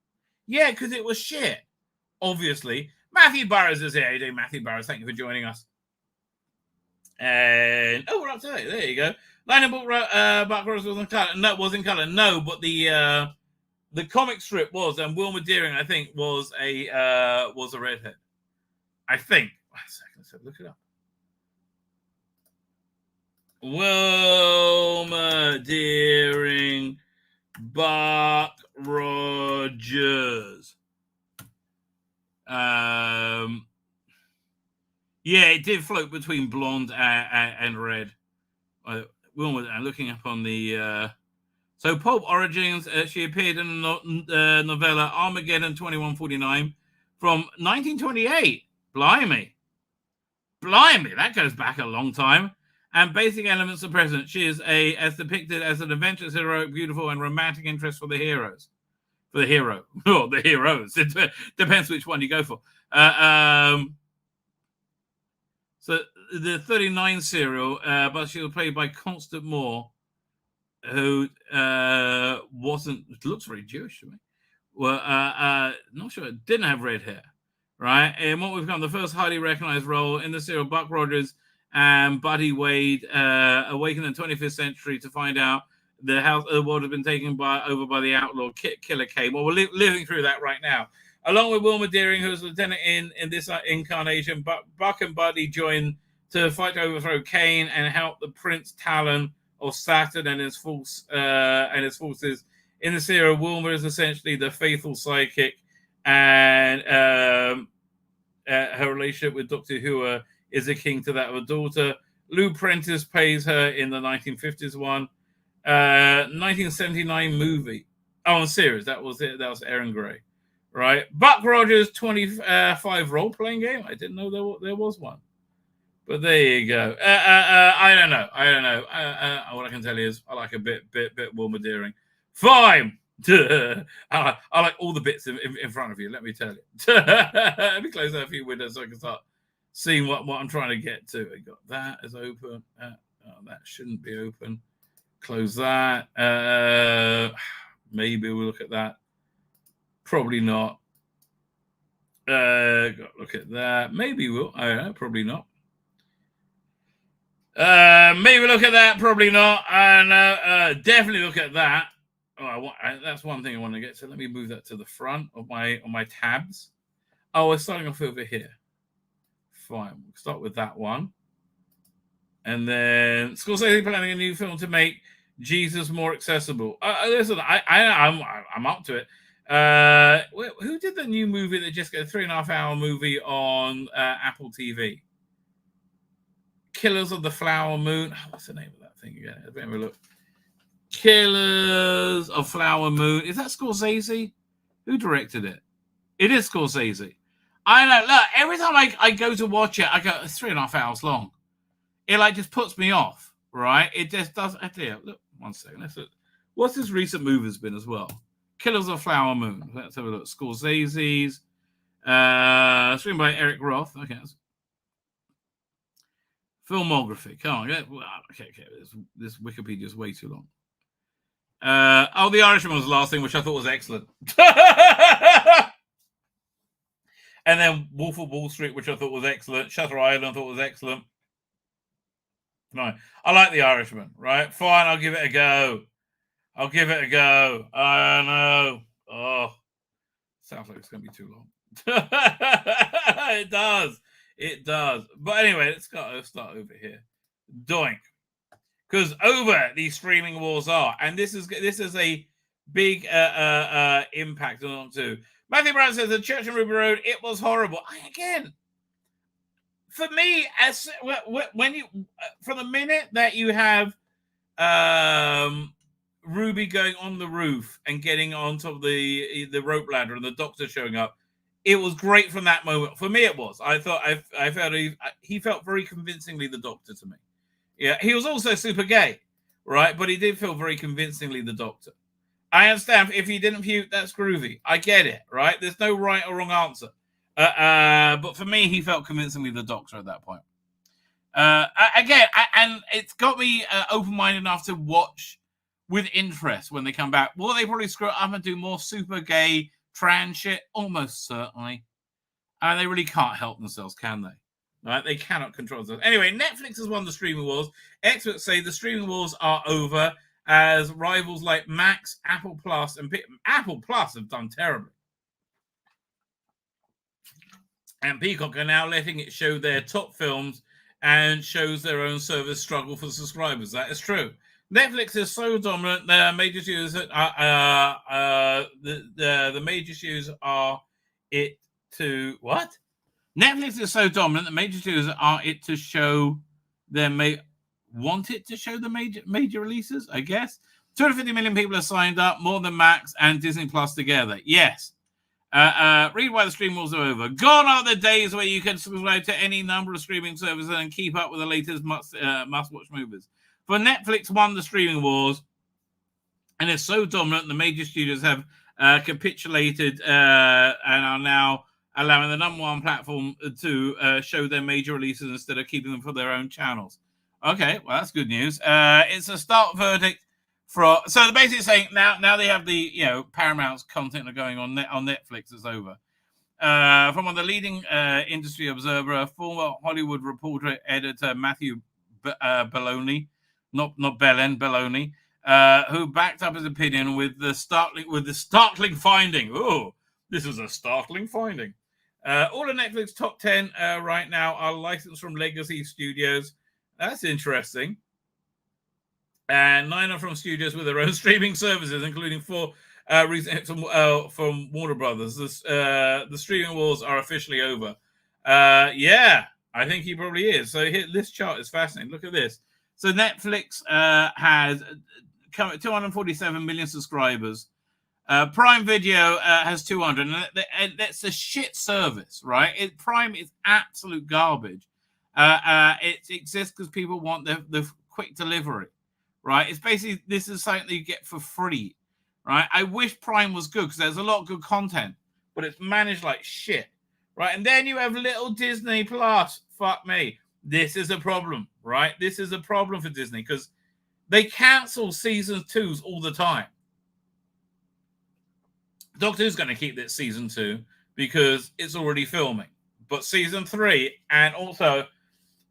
Yeah, because it was shit. Obviously, Matthew Burrows is here. How you doing, Matthew Burrows? Thank you for joining us. And we're up to date. There you go. Lightning Bolt Buck Rogers was in color. No, it was in color. No, but the comic strip was, and Wilma Deering, I think, was a redhead. I think. Wait a second. So look it up. Wilma Deering, Buck Rogers. Yeah, it did float between blonde and red. Wilma, I'm looking up on the. So Pulp Origins, she appeared in the novella Armageddon 2149 from 1928. Blimey, that goes back a long time. And basic elements are present. She is as depicted as an adventurous, heroic, beautiful, and romantic interest for the heroes. For the hero. Or the heroes. It depends which one you go for. So the 39 serial, but she was played by Constant Moore, who looks very Jewish to me. Well, not sure, didn't have red hair. Right? And what we've got, the first highly recognized role in the serial, Buck Rogers and Buddy Wade awaken in the 25th century to find out the house of the world has been taken over by the outlaw Killer K. Well, we're living through that right now. Along with Wilma Deering, who's lieutenant in this incarnation, Buck and Buddy join to fight to overthrow Kane and help the Prince Talon of Saturn and his forces. In the serial, Wilma is essentially the faithful sidekick, and her relationship with Dr. Who is akin to that of a daughter. Lou Prentice plays her in the 1950s one. 1979 movie. Oh, series. That was it. That was Aaron Gray. Right. Buck Rogers 25 role-playing game. I didn't know there was one. But there you go. I don't know. What I can tell you is I like a bit Wilma Deering. Fine. I like all the bits in front of you, let me tell you. Let me close out a few windows so I can start seeing what I'm trying to get to. I got that is open. That shouldn't be open. Close that. Maybe we'll look at that. Probably not. Look at that. Maybe we'll. I don't know. Probably not. Maybe look at that. Probably not. Definitely look at that. Oh, that's one thing I want to get to. Let me move that to the front of my tabs. Oh, we're starting off over here. Fine. We'll start with that one. And then Scorsese planning a new film to make Jesus more accessible. Listen, I'm up to it. Who did the new movie that just got a 3.5-hour movie on Apple TV? Killers of the Flower Moon. What's the name of that thing again? Let me have a look. Killers of Flower Moon. Is that Scorsese? Who directed it? It is Scorsese. I know. Look, every time I go to watch it, I go, it's 3.5 hours long. It like just puts me off, right? It just does. Look, one second. Let's look. What's his recent movies been as well? Killers of Flower Moon. Let's have a look. Scorsese's. Screen by Eric Roth. Okay. Filmography. Come on. Okay. This Wikipedia is way too long. The Irishman was the last thing, which I thought was excellent. And then Wolf of Wall Street, which I thought was excellent. Shutter Island, I thought was excellent. No, I like The Irishman, right? Fine, I'll give it a go. I know. Oh, sounds like it's going to be too long. It does. But anyway, let's start over here. Doink. Because over these streaming wars are, and this is a big impact on it too. Matthew Brown says the Church and Ruby Road, it was horrible. Again, for me, when you from the minute that you have Ruby going on the roof and getting on top of the rope ladder and the doctor showing up, it was great from that moment. For me, it was. I thought I felt he felt very convincingly the doctor to me. Yeah, he was also super gay, right? But he did feel very convincingly the doctor. I understand if he didn't puke, that's groovy. I get it, right? There's no right or wrong answer. But for me, he felt convincingly the doctor at that point. And it's got me open-minded enough to watch with interest when they come back. Will they probably screw it up and do more super gay trans shit? Almost certainly. And they really can't help themselves, can they? Right? They cannot control themselves. Anyway, Netflix has won the streaming wars. Experts say the streaming wars are over as rivals like Max, Apple Plus, and Apple Plus have done terribly. And Peacock are now letting it show their top films and shows their own service struggle for subscribers. That is true. Netflix is so dominant. The major issues the major issues are it to what? Netflix is so dominant. The major issues are it to show their want it to show the major releases. I guess 250 million people are signed up, more than Max and Disney Plus together. Yes. Read why the stream wars are over. Gone are the days where you can subscribe to any number of streaming services and keep up with the latest must-watch movies. For Netflix won the streaming wars, and it's so dominant, the major studios have capitulated and are now allowing the number one platform to show their major releases instead of keeping them for their own channels. Okay, well, that's good news. It's a stark verdict. So they're basically saying now they have the Paramount's content are going on Netflix is over. From one of the leading industry observer, former Hollywood reporter editor Matthew Belloni, not Belen Belloni, who backed up his opinion with the startling finding. Oh, this is a startling finding. All of Netflix top 10 right now are licensed from legacy studios. That's interesting. And 9 are from studios with their own streaming services, including 4 recent hits from Warner Brothers. The streaming wars are officially over. Yeah, I think he probably is. So this chart is fascinating. Look at this. So Netflix has 247 million subscribers. Prime Video has 200. And that's a shit service, right? Prime is absolute garbage. It exists because people want the quick delivery. Right, it's basically this is something that you get for free, right? I wish Prime was good because there's a lot of good content, but it's managed like shit, right? And then you have little Disney Plus. Fuck me, this is a problem, right? This is a problem for Disney because they cancel season 2s all the time. Doctor Who's going to keep this season 2 because it's already filming. But season 3 and also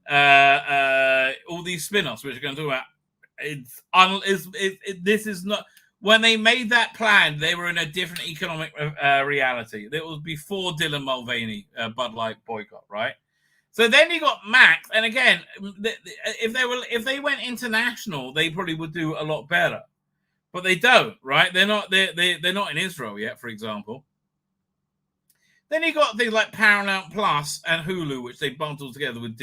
all these spin-offs, which are going to talk about, this is not. When they made that plan, they were in a different economic reality. It was before Dylan Mulvaney Bud Light boycott, right? So then you got Max, and again, if they went international, they probably would do a lot better, but they don't, right? They're not in Israel yet, for example. Then you got things like Paramount Plus and Hulu, which they bundled together with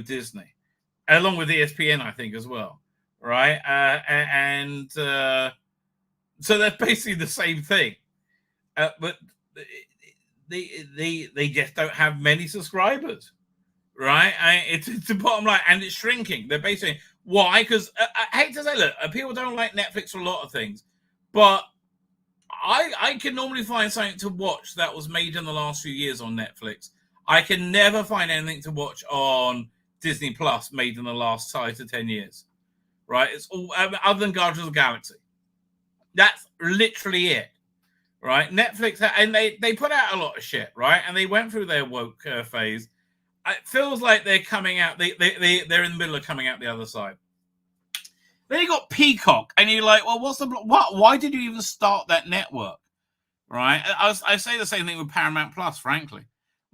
Disney, along with ESPN, I think, as well, right? So they're basically the same thing, but they just don't have many subscribers, right? It's the bottom line, and it's shrinking. They're basically why? Because I hate to say, look, people don't like Netflix for a lot of things, but I can normally find something to watch that was made in the last few years on Netflix. I can never find anything to watch on Disney Plus made in the last 5 to 10 years, right? It's all other than Guardians of the Galaxy. That's literally it, right? Netflix, and they put out a lot of shit, right? And they went through their woke phase. It feels like they're coming out. They're in the middle of coming out the other side. Then you got Peacock, and you're like, well, why did you even start that network, right? I say the same thing with Paramount Plus, frankly.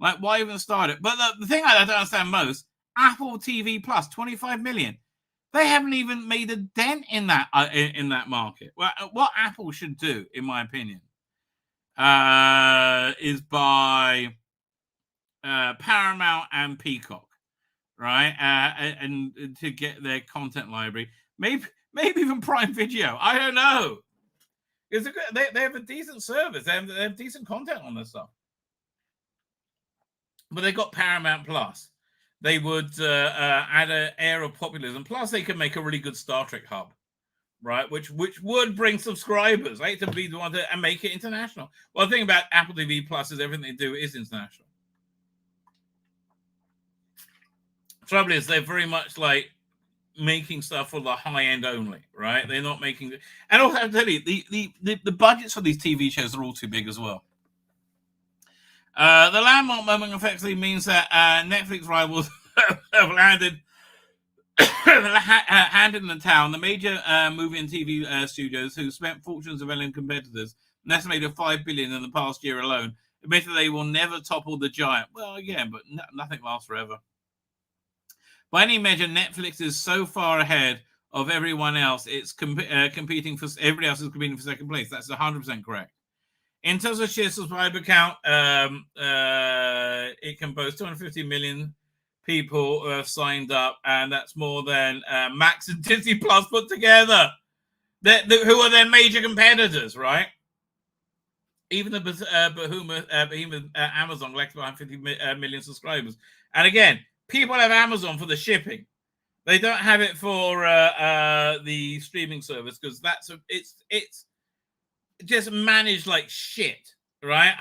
Like, why even start it? But the thing I don't understand most, Apple TV Plus, 25 million. They haven't even made a dent in that market. Well, what Apple should do, in my opinion, is buy Paramount and Peacock, right? And to get their content library. Maybe even Prime Video. I don't know. They have a decent service. They have decent content on this stuff. But they got Paramount Plus. They would add an air of populism. Plus, they could make a really good Star Trek hub, right? Which would bring subscribers, right? To be the one to and make it international. Well, the thing about Apple TV Plus is everything they do is international. Trouble is, they're very much like making stuff for the high end only, right? They're not making, and also I have to tell you, the budgets for these TV shows are all too big as well. The landmark moment effectively means that Netflix rivals have landed hand in the towel. The major movie and TV studios who spent fortunes developing competitors, an estimated $5 billion in the past year alone, admitted they will never topple the giant. Well, again, but nothing lasts forever. By any measure, Netflix is so far ahead of everyone else. It's competing for everybody else is competing for second place. That's 100% correct. In terms of sheer subscriber count, it can boast 250 million people who have signed up, and that's more than Max and Disney Plus put together. Who are their major competitors, right? Even the behemoth Amazon lacks behind 50 million subscribers. And again, people have Amazon for the shipping. They don't have it for the streaming service because it's just managed like shit, right?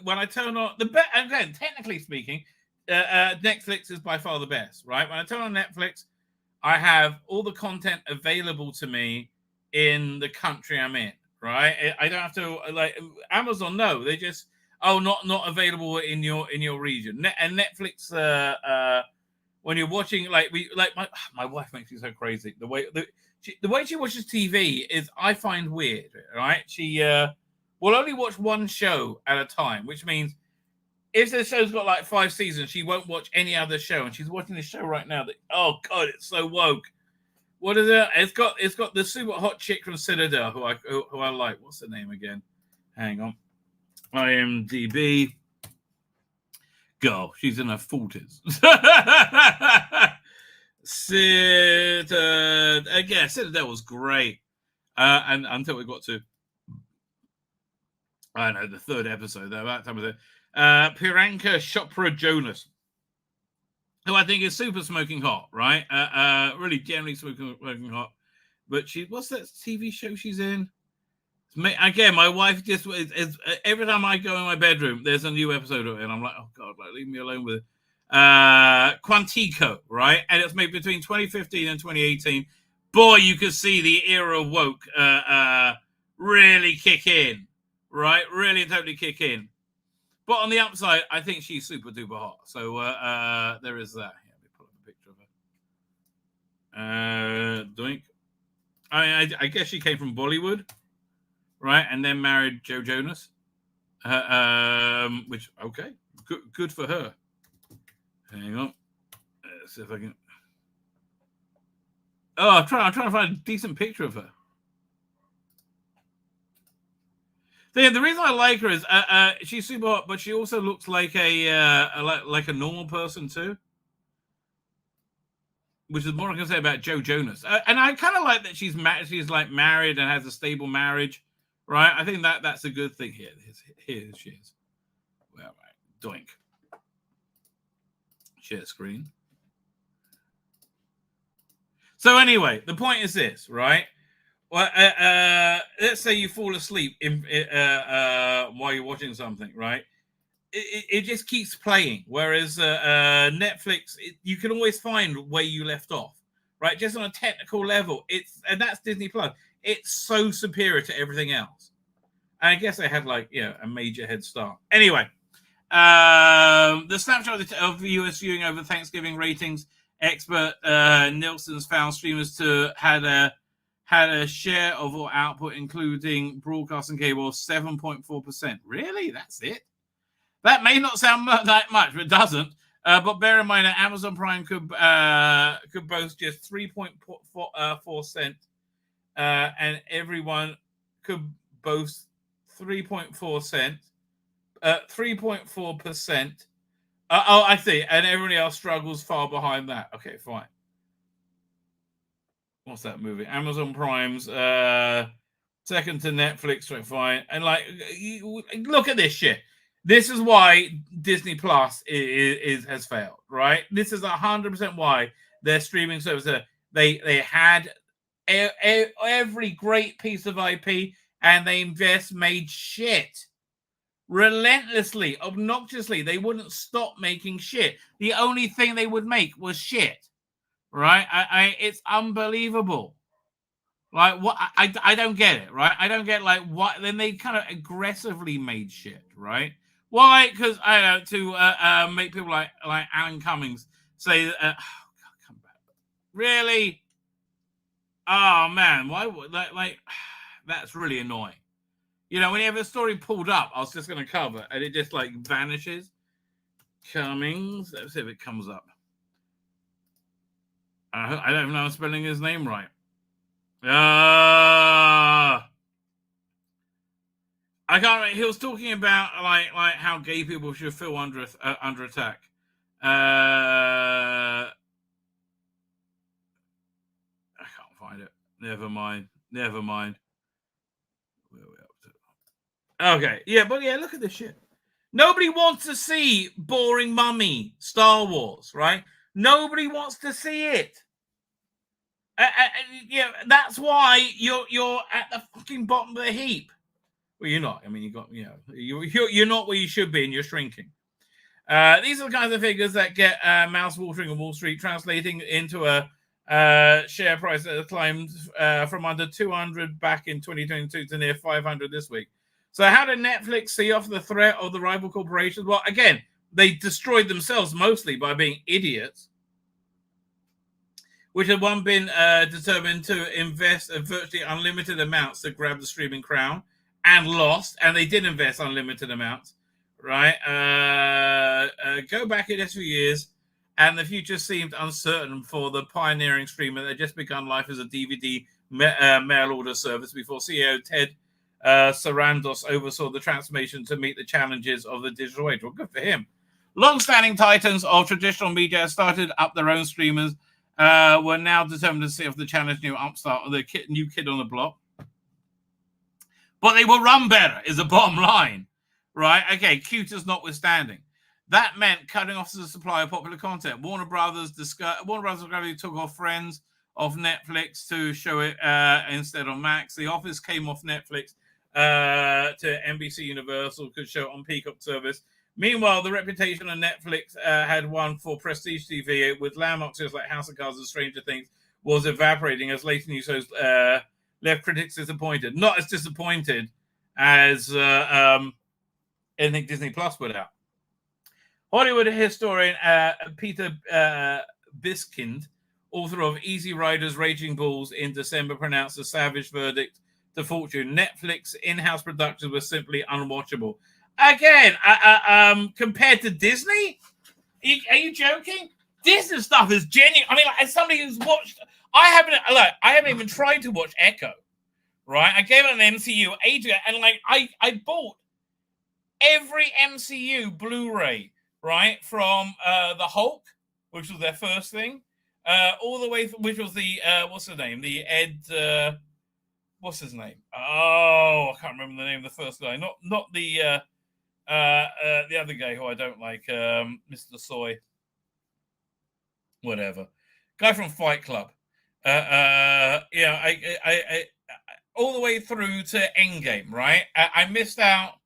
When I turn on again, technically speaking, Netflix is by far the best, right? When I turn on Netflix, I have all the content available to me in the country I'm in, right? I don't have to like Amazon. No, they just not available in your region. And Netflix, when you're watching, my wife makes me so crazy. The way she watches TV is I find weird, right? She will only watch one show at a time, which means if the show's got like 5 seasons, she won't watch any other show. And she's watching this show right now that, oh God, it's so woke. What is it? It's got the super hot chick from Citadel who I like. What's her name again? Hang on. IMDb. Girl, she's in her 40s. Citadel was great. And until we got to, I don't know, the 3rd episode, that time of it. Priyanka Chopra Jonas, who I think is super smoking hot, right? Really generally smoking hot. But what's that TV show she's in? Again, my wife just is every time I go in my bedroom, there's a new episode of it, and I'm like, oh God, leave me alone with it. Quantico, right? And it's made between 2015 and 2018. Boy, you could see the era of woke really kick in, right? Really and totally kick in. But on the upside, I think she's super duper hot. So there is that. Here, let me pull up a picture of her. Doink. I guess she came from Bollywood, right? And then married Joe Jonas. Which, okay, good for her. Hang on. Let's see if I can. Oh, I'm trying to find a decent picture of her. So yeah, the reason I like her is she's super hot, but she also looks like like a normal person too. Which is more I can say about Joe Jonas. And I kind of like that she's like married and has a stable marriage, right? I think that's a good thing here. Here she is. Well, right. Doink. Share screen. So anyway, the point is this, right? Well, let's say you fall asleep while you're watching something, right? It just keeps playing. Whereas Netflix, you can always find where you left off, right? Just on a technical level, and that's Disney Plus. It's so superior to everything else. And I guess they had like a major head start. Anyway, the snapshot of US viewing over Thanksgiving ratings. Expert Nielsen's found streamers to had a share of all output, including broadcast and cable, 7.4%. Really? That's it? That may not sound that much, but it doesn't. But bear in mind that Amazon Prime could boast just 3.4 cent, and everyone could boast 3.4 cent, 3.4%. Oh, I see. And everybody else struggles far behind that. Okay, fine. What's that movie? Amazon Prime's second to Netflix, right? Fine. And like, look at this shit. This is why Disney Plus has failed, right? This is 100% why their streaming service. They had every great piece of IP, and they made shit. Relentlessly, obnoxiously, they wouldn't stop making shit. The only thing they would make was shit, right? It's unbelievable. Like what? I don't get it, right? I don't get like what. Then they kind of aggressively made shit, right? Why? Because I don't know, to make people like Alan Cummings say, "Oh God, come back." Really? Oh man, why would like that's really annoying. You know, when you have a story pulled up, I was just going to cover, and it just like vanishes. Cummings. Let's see if it comes up. I don't even know I'm spelling his name right. I can't remember. He was talking about like how gay people should feel under attack. I can't find it. Never mind. Where are we up to? Okay, yeah, but yeah, look at this shit. Nobody wants to see boring mummy Star Wars, right? Nobody wants to see it. Yeah, that's why you're at the fucking bottom of the heap. Well, you're not. I mean, you're not where you should be, and you're shrinking. These are the kinds of figures that get mouth-watering on Wall Street, translating into a share price that has climbed from under 200 back in 2022 to near 500 this week. So how did Netflix see off the threat of the rival corporations? Well, again, they destroyed themselves mostly by being idiots, which had one been determined to invest virtually unlimited amounts to grab the streaming crown and lost, and they did invest unlimited amounts, right? Go back in a few years, and the future seemed uncertain for the pioneering streamer that had just begun life as a DVD mail order service before CEO Ted Sarandos oversaw the transformation to meet the challenges of the digital age. Well, good for him. Long-standing titans of traditional media started up their own streamers, were now determined to see if the challenge new upstart or the new kid on the block. But they will run better, is the bottom line, right? Okay, cuteness notwithstanding. That meant cutting off the supply of popular content. Warner Brothers gradually took off Friends off Netflix to show it instead on Max. The Office came off Netflix to NBC Universal, could show it on Peacock service. Meanwhile, the reputation of Netflix had won for prestige TV with landmark shows like House of Cards and Stranger Things was evaporating as later news host left critics disappointed. Not as disappointed as anything Disney Plus put out. Hollywood historian Peter Biskind, author of Easy Riders, Raging Bulls, in December pronounced a savage verdict to Fortune. Netflix in-house productions were simply unwatchable. Again, compared to Disney? Are you joking? Disney stuff is genuine. I mean, like, as somebody who's watched, I haven't even tried to watch Echo, right? I gave it an MCU ages ago, and like I bought every MCU Blu-ray, right, from the Hulk, which was their first thing, all the way, which was the what's his name, the Ed, what's his name? Oh, I can't remember the name of the first guy. Not the other guy who I don't like, Mr. Soy. Whatever, guy from Fight Club. I all the way through to Endgame, right? I missed out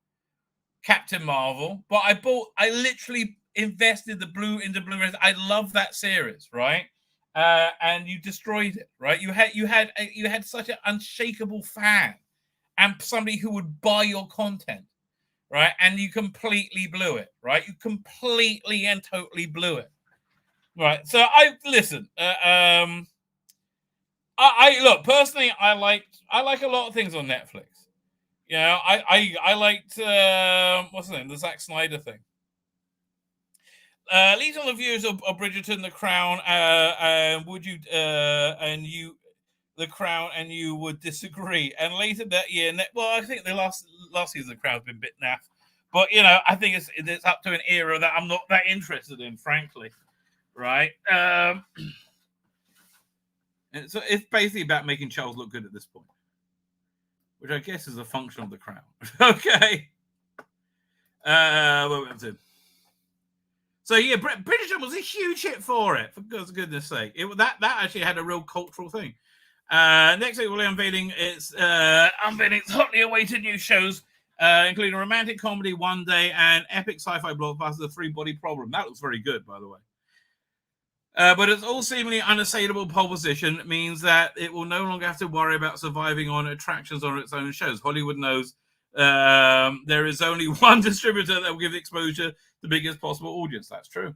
Captain Marvel, but I literally invested into Blu-rays. I love that series, right? And you destroyed it, right? You had such an unshakable fan and somebody who would buy your content, right? And you completely blew it, right? You completely and totally blew it. Right, so I look personally. I like a lot of things on Netflix. You know, I liked what's the name, the Zack Snyder thing. Leads on the views of Bridgerton, The Crown, The Crown, and you would disagree. And later that year, I think the last season of The Crown's been a bit naff, but you know, I think it's up to an era that I'm not that interested in, frankly. Right, and so it's basically about making Charles look good at this point, which I guess is a function of The Crown. Okay, what went to? So yeah, Bridgerton was a huge hit for it. For goodness' sake, that actually had a real cultural thing. Next week we'll be unveiling its hotly awaited new shows, including a romantic comedy One Day and epic sci-fi blockbuster The Three-Body Problem. That looks very good, by the way. But its all seemingly unassailable pole position means that it will no longer have to worry about surviving on attractions on its own shows. Hollywood knows there is only one distributor that will give exposure to the biggest possible audience. That's true.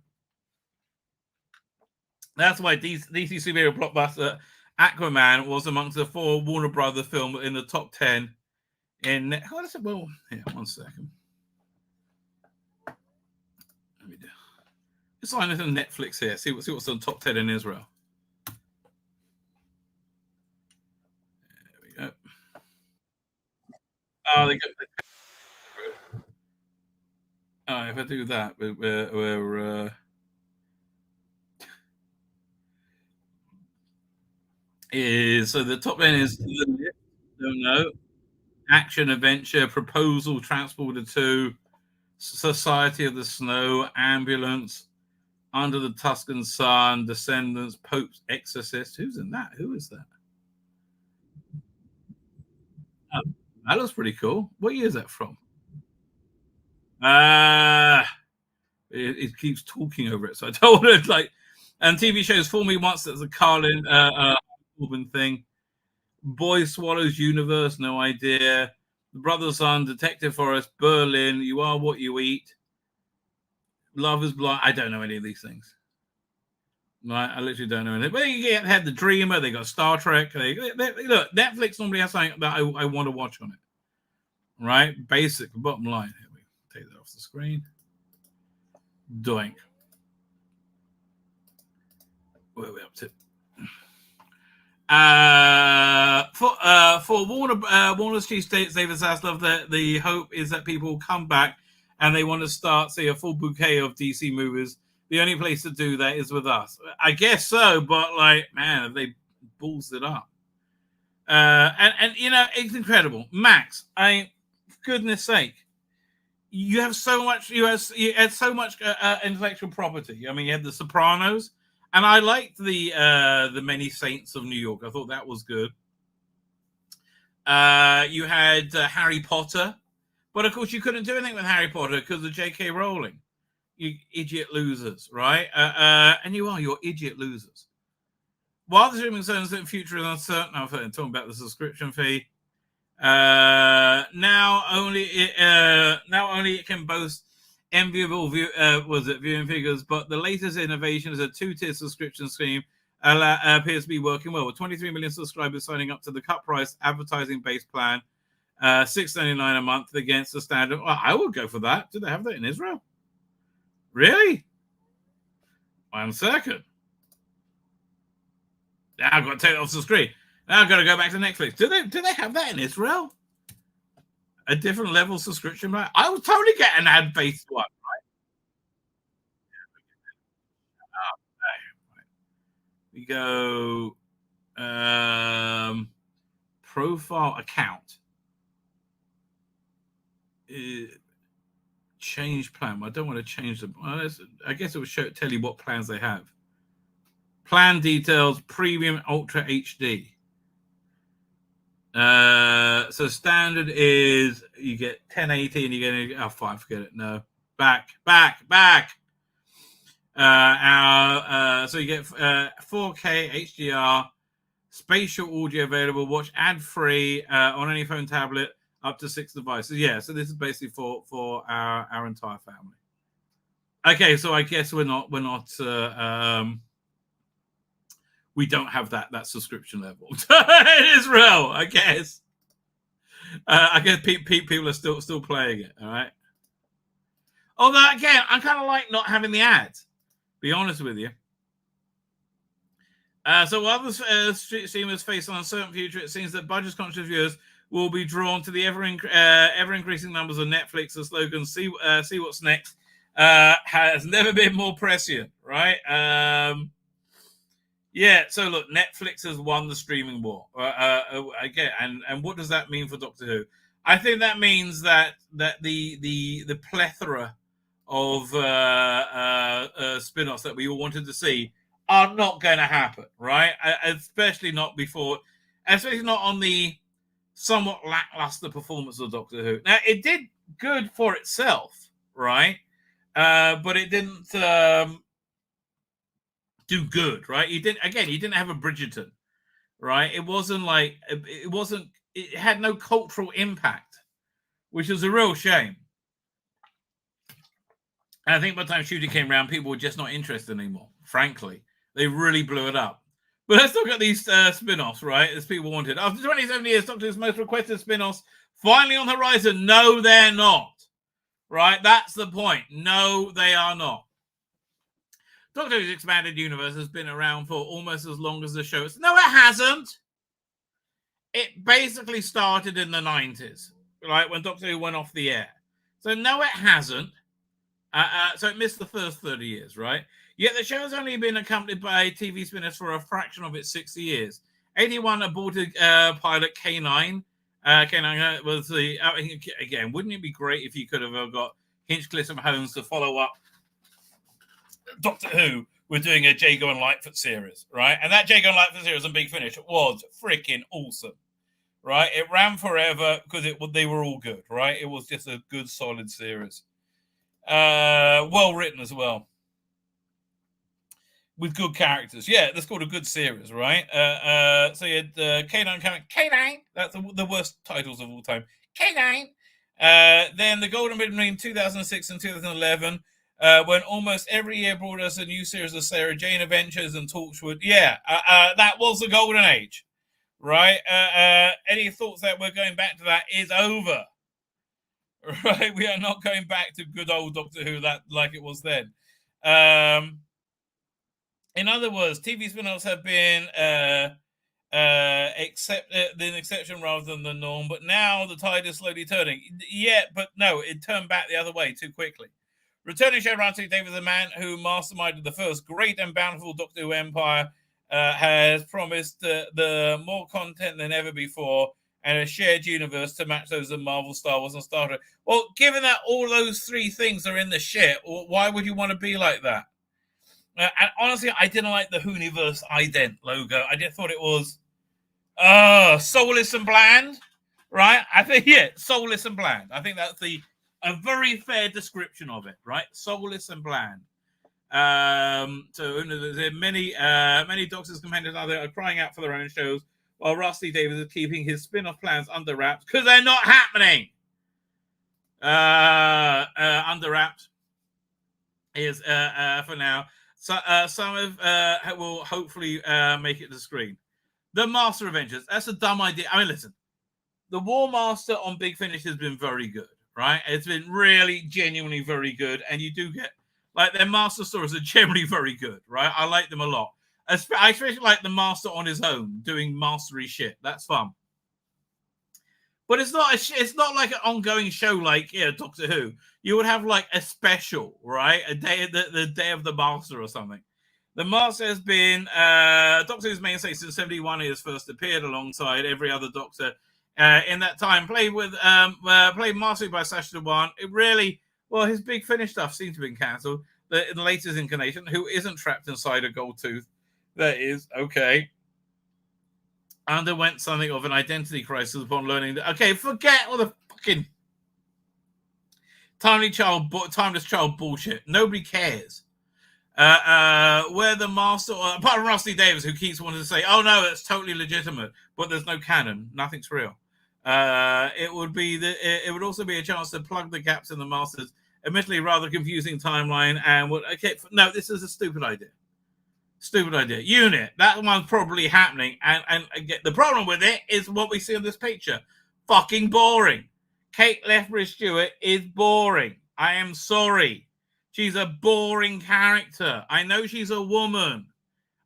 That's why DC superhero blockbuster Aquaman was amongst the 4 Warner Brothers films in the top 10. One second. Let me do. Let's sign it on Netflix here. See what's on top 10 in Israel. There we go. Oh, they got. If I do that, we're so the top 10 is don't know, Action Adventure, Proposal, Transporter 2, Society of the Snow, Ambulance, Under the Tuscan Sun, Descendants, Pope's Exorcist. Who's in that? Who is that? Oh, that looks pretty cool. What year is that from? It keeps talking over it, so I don't want to like. And TV shows Fool Me Once. That's a Carlin Corbin thing. Boy Swallows Universe. No idea. The Brother Sun, Detective Forest, Berlin. You Are What You Eat. Love Is Blind. I don't know any of these things. Right, I literally don't know anything. But you had The Dreamer. They got Star Trek. Look, Netflix normally has something that I want to watch on it. Right, basic. Bottom line. Here we take that off the screen. Doink. Where are we up to? For Warner's chief states David Zaslav, the hope is that people will come back and they want to start, say, a full bouquet of DC movies. The only place to do that is with us. I guess so, but like, man, have they balls it up? And you know, it's incredible. Max, goodness sake, you have so much. You had so much intellectual property. I mean, you had The Sopranos, and I liked the Many Saints of New York. I thought that was good. You had Harry Potter, but of course you couldn't do anything with Harry Potter because of J.K. Rowling. You idiot losers, right? And you're idiot losers. While the streaming service in the future is uncertain, I'm talking about the subscription fee. Now only it can boast enviable viewing figures, but the latest innovation is a two-tier subscription scheme appears to be working well, with 23 million subscribers signing up to the cut price advertising-based plan, $6.99 a month against the standard. Well, I would go for that. Do they have that in Israel? Really? 1 second. Now I've got to take it off the screen. Now I've got to go back to Netflix. Do they have that in Israel? A different level subscription plan? I would totally get an ad-based one, right? We go profile account. Change plan. I don't want to change them. I guess it will tell you what plans they have. Plan details, premium, ultra HD. So standard is you get 1080 and you get fine, forget it. No, back. So you get 4K HDR, spatial audio available, watch ad free on any phone, tablet, up to 6 devices. Yeah, so this is basically for our entire family. Okay, so I guess we're not we don't have that subscription level in Israel, I guess. I guess people are still playing it, all right? Although, again, I kind of like not having the ads, be honest with you. So while the streamers face an uncertain future, it seems that budget-conscious viewers will be drawn to the ever-increasing numbers of Netflix. The slogan, see what's next, has never been more prescient, right? Yeah, so look, Netflix has won the streaming war again, and what does that mean for Doctor Who? I think that means that the plethora of spin-offs that we all wanted to see are not going to happen, right? Especially not on the somewhat lackluster performance of Doctor Who. Now, it did good for itself, right? But it didn't do good, right? He didn't have a Bridgerton, right? It had no cultural impact, which is a real shame. And I think by the time Shooter came around, people were just not interested anymore, frankly. They really blew it up. But let's look at these spin-offs, right? As people wanted. After 27 years, Doctor Who's most requested spin-offs finally on the horizon. No, they're not. Right? That's the point. No, they are not. Doctor Who's expanded universe has been around for almost as long as the show. No, it hasn't. It basically started in the 90s, right, when Doctor Who went off the air. So no, it hasn't. So it missed the first 30 years, right? Yet the show has only been accompanied by TV spin-offs for a fraction of its 60 years. 81 aborted pilot K9. K9 was the... again, wouldn't it be great if you could have got Hinchcliffe and Holmes to follow up Doctor Who with doing a Jago and Lightfoot series, right? And that Jago and Lightfoot series on Big Finish was freaking awesome, right? It ran forever because they were all good, right? It was just a good, solid series. Well written as well, with good characters. Yeah, that's called a good series, right? So you had K9 coming. K9, that's the worst titles of all time. K9. Then the golden between 2006 and 2011, when almost every year brought us a new series of Sarah Jane Adventures and Torchwood. Yeah, that was the golden age, right? Any thoughts that we're going back to that is over. Right, we are not going back to good old Doctor Who like it was then. In other words, TV spin-offs have been the exception rather than the norm. But now the tide is slowly turning. Yeah, but no, it turned back the other way too quickly. Returning showrunner David, the man who masterminded the first great and bountiful Doctor Who empire, has promised the more content than ever before, and a shared universe to match those of Marvel, Star Wars, and Star Trek. Well, given that all those three things are in the shit, why would you want to be like that? And honestly, I didn't like the Whoniverse ident logo. I just thought it was soulless and bland, right? I think, yeah, soulless and bland. I think that's a very fair description of it, right? Soulless and bland. So there are many doctors companions are crying out for their own shows, while Rusty Davis is keeping his spin-off plans under wraps because they're not happening. Under wraps is for now. So some of will hopefully make it to the screen. The Master Avengers. That's a dumb idea. I mean, listen, the War Master on Big Finish has been very good, right? It's been really genuinely very good, and you do get like their Master stories are generally very good, right? I like them a lot. I especially like the Master on his own doing mastery shit. That's fun. But it's not like an ongoing show like Doctor Who. You would have like a special, right? A day the Day of the Master or something. The Master has been Doctor Who's mainstay since 1971. He has first appeared alongside every other Doctor in that time. Played masterly by Sacha Dhawan. It really, well, his Big Finish stuff seems to have been cancelled. The latest incarnation, who isn't trapped inside a gold tooth, that is okay. Underwent something of an identity crisis upon learning that. Okay, forget all the fucking timeless child bullshit. Nobody cares. Where the Master, apart from Rusty Davis, who keeps wanting to say, "Oh no, it's totally legitimate," but there's no canon. Nothing's real. It would also be a chance to plug the gaps in the Master's admittedly rather confusing timeline. And no, this is a stupid idea. Stupid idea. Unit. That one's probably happening. And the problem with it is what we see on this picture. Fucking boring. Kate Lethbridge-Stewart is boring. I am sorry. She's a boring character. I know she's a woman.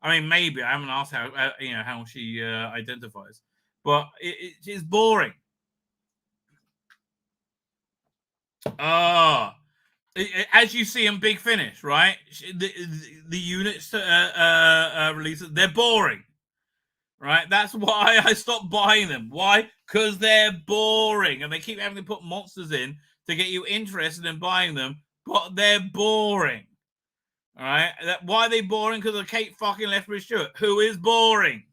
I mean, maybe. I haven't asked how she identifies. But she's boring. As you see in Big Finish, right? The units releases, they're boring, right? That's why I stopped buying them. Why? Because they're boring, and they keep having to put monsters in to get you interested in buying them, but they're boring. All right? Why are they boring? Because of Kate fucking Lethbridge-Stewart, who is boring.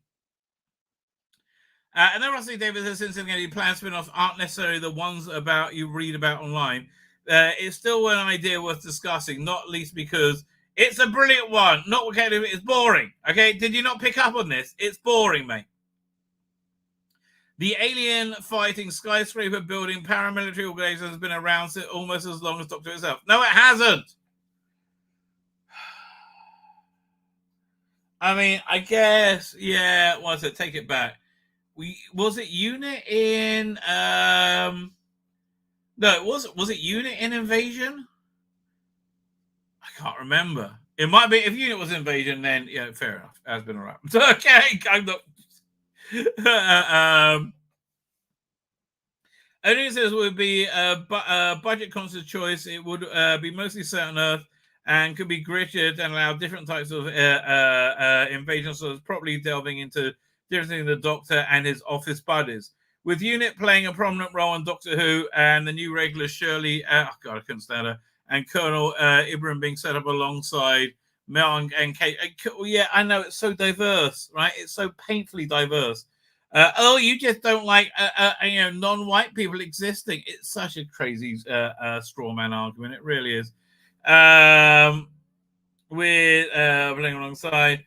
And then Rusty Davis has since again planned spin-offs aren't necessarily the ones about you read about online. It's still an idea worth discussing, not least because it's a brilliant one. Not okay, it's boring. Okay, did you not pick up on this? It's boring, mate. The alien fighting skyscraper building paramilitary organization has been around almost as long as Doctor itself. No, it hasn't. I mean, I guess, yeah. What was it? Take it back. Was it Unit in No, was it Unit in Invasion? I can't remember. It might be. If Unit was Invasion, then yeah, fair enough. Has been alright. Okay, I'm not. Only says would be a budget conscious choice. It would be mostly set on Earth and could be gritted and allow different types of invasion. So it's probably delving into different the Doctor and his office buddies. With Unit playing a prominent role in Doctor Who and the new regular Shirley, I couldn't stand her, and Colonel Ibrahim being set up alongside Mel and Kate. Yeah, I know, it's so diverse, right? It's so painfully diverse. You just don't like non-white people existing. It's such a crazy straw man argument. It really is. With playing alongside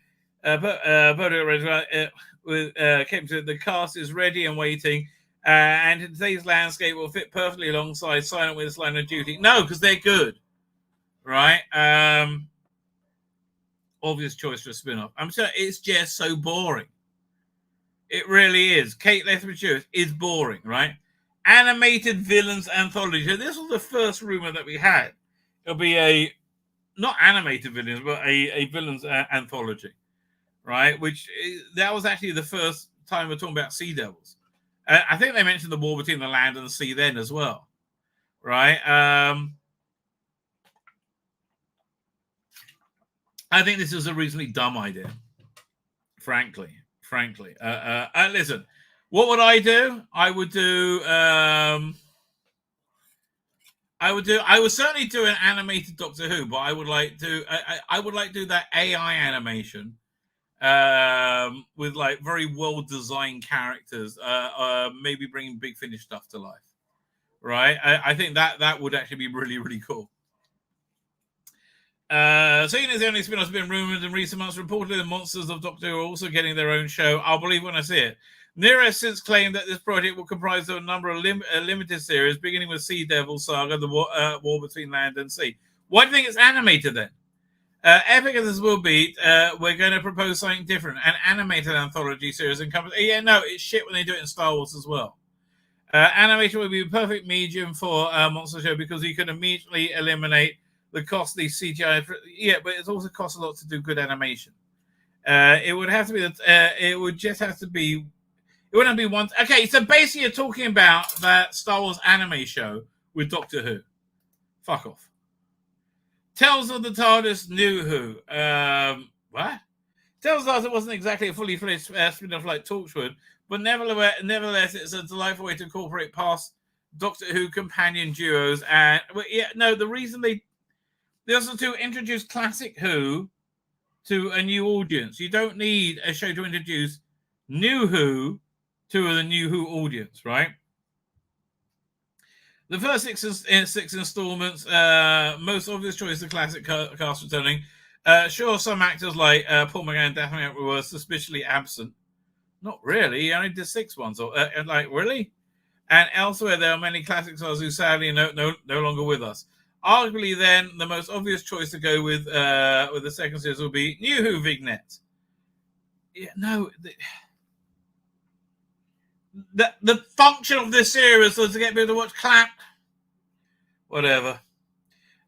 with the cast is ready and waiting, and today's landscape will fit perfectly alongside Silent Witness Line of Duty. No, because they're good, right? Obvious choice for a spin-off. I'm sorry, it's just so boring. It really is. Kate Lethbridge-Stewart is boring, right? Animated villains anthology. So this was the first rumor that we had. It'll be not animated villains, but a villains anthology. Right, that was actually the first time we're talking about Sea Devils. I think they mentioned the war between the land and the sea then as well, right? I think this is a reasonably dumb idea, frankly. Listen, what would I do? I would certainly do an animated Doctor Who, but I would like to do that AI animation. With like very well designed characters, maybe bringing Big Finish stuff to life, right? I think that would actually be really, really cool. Seeing as the only spin-offs have been rumoured in recent months, reportedly the monsters of Doctor Who are also getting their own show. I'll believe when I see it. Nero has since claimed that this project will comprise of a number of limited series, beginning with Sea Devil Saga, the war between land and sea. Why do you think it's animated then? Epic as this will be, we're going to propose something different. An animated anthology series encompasses... Yeah, no, it's shit when they do it in Star Wars as well. Animation would be a perfect medium for a monster show because you can immediately eliminate the costly CGI. Yeah, but it also costs a lot to do good animation. It would have to be... it would just have to be... It wouldn't be one... Okay, so basically you're talking about that Star Wars anime show with Doctor Who. Fuck off. Tales of the TARDIS New Who. What? Tales of the TARDIS wasn't exactly a fully fledged spin-off like Torchwood, but nevertheless, it's a delightful way to incorporate past Doctor Who companion duos. And the reason they also to introduce classic Who to a new audience. You don't need a show to introduce New Who to the New Who audience, right? The first six installments, most obvious choice, the classic cast returning. Sure, some actors like Paul McGann and Daphne were suspiciously absent. Not really. He only did 6 ones. Really? And elsewhere, there are many classic stars who sadly are no longer with us. Arguably, then, the most obvious choice to go with the second series will be New Who vignette. Yeah, no... The function of this series was to get people to watch clap. Whatever.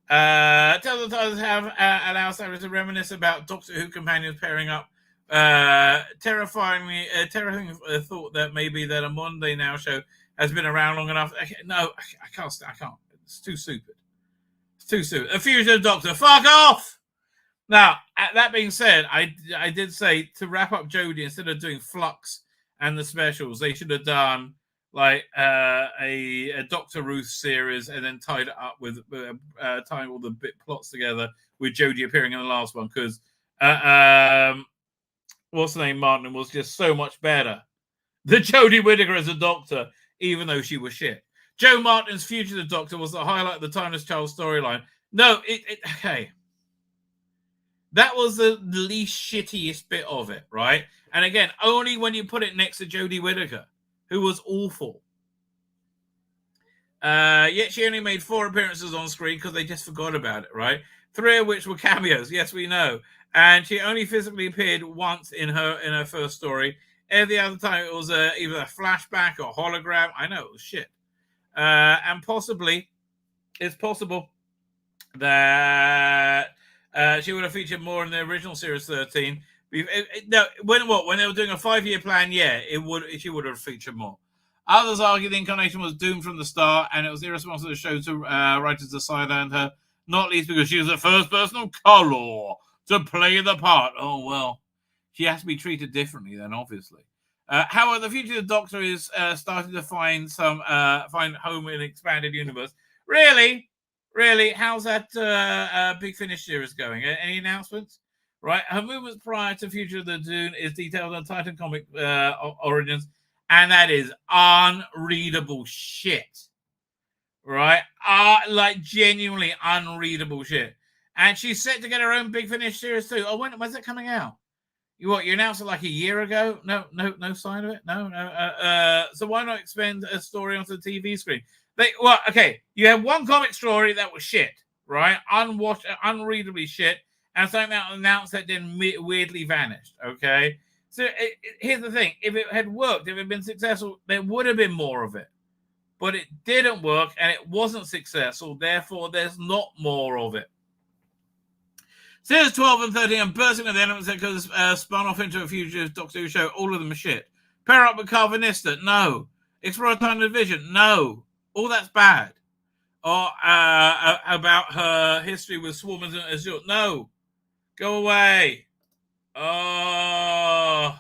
Tell the titles have allowed Sarah to reminisce about Doctor Who companions pairing up. Terrifying thought that maybe that a Monday Now show has been around long enough. No, I can't. It's too stupid. A future Doctor. Fuck off! Now, that being said, I did say to wrap up Jodie, instead of doing Flux and the specials, they should have done like a Doctor Ruth series and then tied it up with tying all the bit plots together with Jodie appearing in the last one, because what's the name, Martin, was just so much better. The Jodie Whittaker as a Doctor, even though she was shit. Joe Martin's Fugitive Doctor was the highlight of the Timeless Child storyline. No, okay. That was the least shittiest bit of it, right? And again, only when you put it next to Jodie Whittaker, who was awful. Yet she only made 4 appearances on screen because they just forgot about it, right? 3 of which were cameos. Yes, we know. And she only physically appeared once in her first story. Every other time it was either a flashback or hologram. I know, it was shit. And possibly, it's possible that she would have featured more in the original Series 13. When they were doing a 5-year plan, yeah, she would have featured more. Others argue the incarnation was doomed from the start, and it was irresponsible of the show to writers to sideline her, not least because she was the first person of color to play the part. Oh, well, she has to be treated differently then, obviously. However, the future of the Doctor is starting to find home in an expanded universe. Really? How's that Big Finish series going? Any announcements? Right, her movements prior to Future of the Dune is detailed on Titan comic origins, and that is unreadable shit. Right, like genuinely unreadable shit. And she's set to get her own Big Finish series too. Oh, when's it coming out? You announced it like a year ago? No sign of it. No. So why not expand a story onto the TV screen? You have one comic story that was shit, right? Unreadably shit. And something that was announced that then weirdly vanished, okay? So here's the thing. If it had worked, if it had been successful, there would have been more of it. But it didn't work, and it wasn't successful. Therefore, there's not more of it. Series 12 and 13 are bursting with elements that could spun off into a future Doctor Who show. All of them are shit. Pair up with Calvinista? No. Explore Time Division? No. All that's bad. Or about her history with Swarmers and Azure? No. Go away. Oh.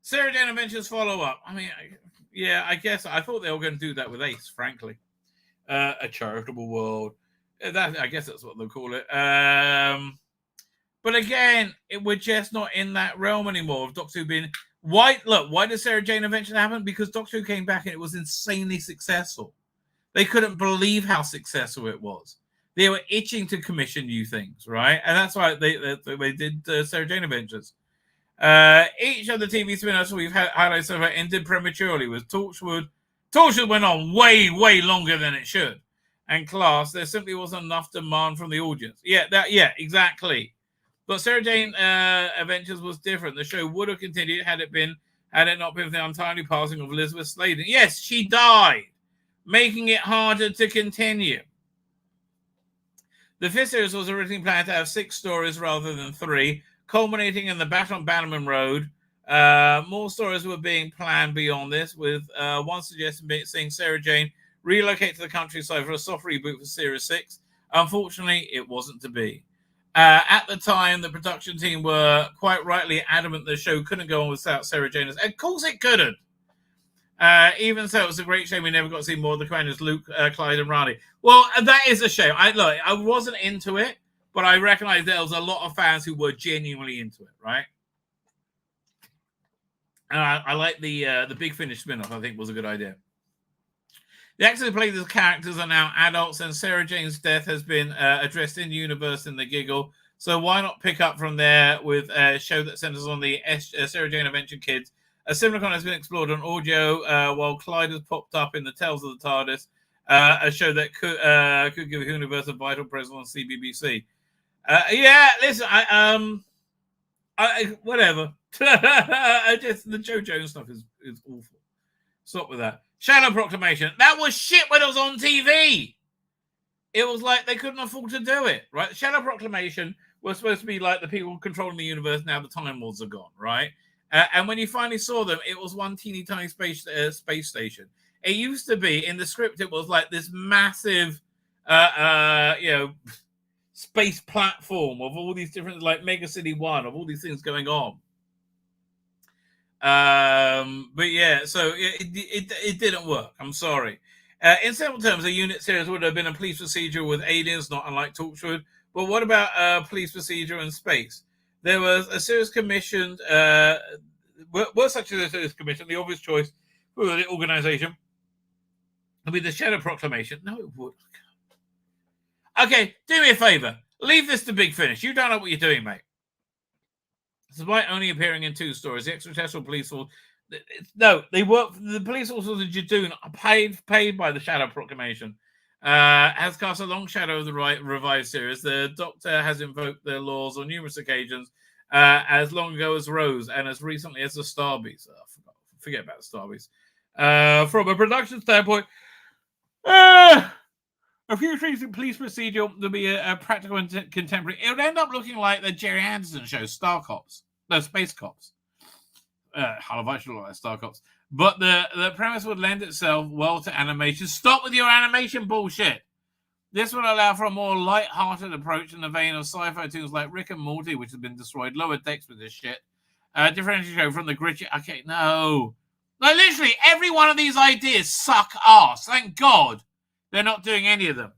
Sarah Jane Adventures follow-up. I mean, I guess I thought they were going to do that with Ace, frankly. A charitable world. I guess that's what they'll call it. But again, we're just not in that realm anymore of Doctor Who being... Why did Sarah Jane Adventures happen? Because Doctor Who came back and it was insanely successful. They couldn't believe how successful it was. They were itching to commission new things, right? And that's why they did Sarah Jane Adventures. Each of the TV spin-offs we've highlighted so far ended prematurely. With Torchwood went on way longer than it should. And Class, there simply wasn't enough demand from the audience. Yeah, exactly. But Sarah Jane Adventures was different. The show would have continued had it not been for the untimely passing of Elizabeth Sladen. Yes, she died, making it harder to continue. The fifth series was originally planned to have 6 stories rather than 3, culminating in the battle on Bannerman Road. More stories were being planned beyond this, with one suggestion seeing Sarah Jane relocate to the countryside for a soft reboot for Series 6. Unfortunately, it wasn't to be. At the time, the production team were quite rightly adamant the show couldn't go on without Sarah Jane. Of course it couldn't. Even so, it was a great shame we never got to see more of the Commanders, Luke, Clyde, and Riley. Well, that is a shame. I wasn't into it, but I recognize there was a lot of fans who were genuinely into it, right? And I like the Big Finish spin-off. I think was a good idea. The actors who played the characters are now adults, and Sarah Jane's death has been addressed in universe in the Giggle. So why not pick up from there with a show that centers on the Sarah Jane Adventure kids? A similar concept has been explored on audio, while Clyde has popped up in the Tales of the TARDIS, a show that could give Whoniverse a vital presence on CBBC. Yeah, listen, whatever. The Joe Jones stuff is awful. Stop with that. Shadow Proclamation. That was shit when it was on TV. It was like they couldn't afford to do it, right? Shadow Proclamation was supposed to be like the people controlling the universe. Now the Time Lords are gone, right? And when you finally saw them, it was one teeny tiny space station. It used to be in the script. It was like this massive, space platform of all these different, like Mega City 1, of all these things going on. But yeah, so it didn't work. I'm sorry. In simple terms, a unit series would have been a police procedure with aliens, not unlike Torchwood. But what about police procedure in space? There was a series commissioned. Was such a series commissioned, the obvious choice for the organization would be the Shadow Proclamation. No, it would. Okay, do me a favor. Leave this to Big Finish. You don't know what you're doing, mate. Despite only appearing in 2 stories, the extraterrestrial police force. No, they work. The police force of the Jadoon are paid by the Shadow Proclamation. Has cast a long shadow of the revived series. The Doctor has invoked their laws on numerous occasions, as long ago as Rose and as recently as the Starbeast. Forget about the Starbeast. From a production standpoint, a futuristic police procedure will be a practical and contemporary. It would end up looking like the Jerry Anderson show, Star Cops. No, Space Cops. I should look like Star Cops. But the premise would lend itself well to animation. Stop with your animation bullshit. This would allow for a more light-hearted approach in the vein of sci-fi tunes like Rick and Morty, which has been destroyed. Lower Decks with this shit. Differentiate from the gritty... Okay, no. Like, literally, every one of these ideas suck ass. Thank God they're not doing any of them.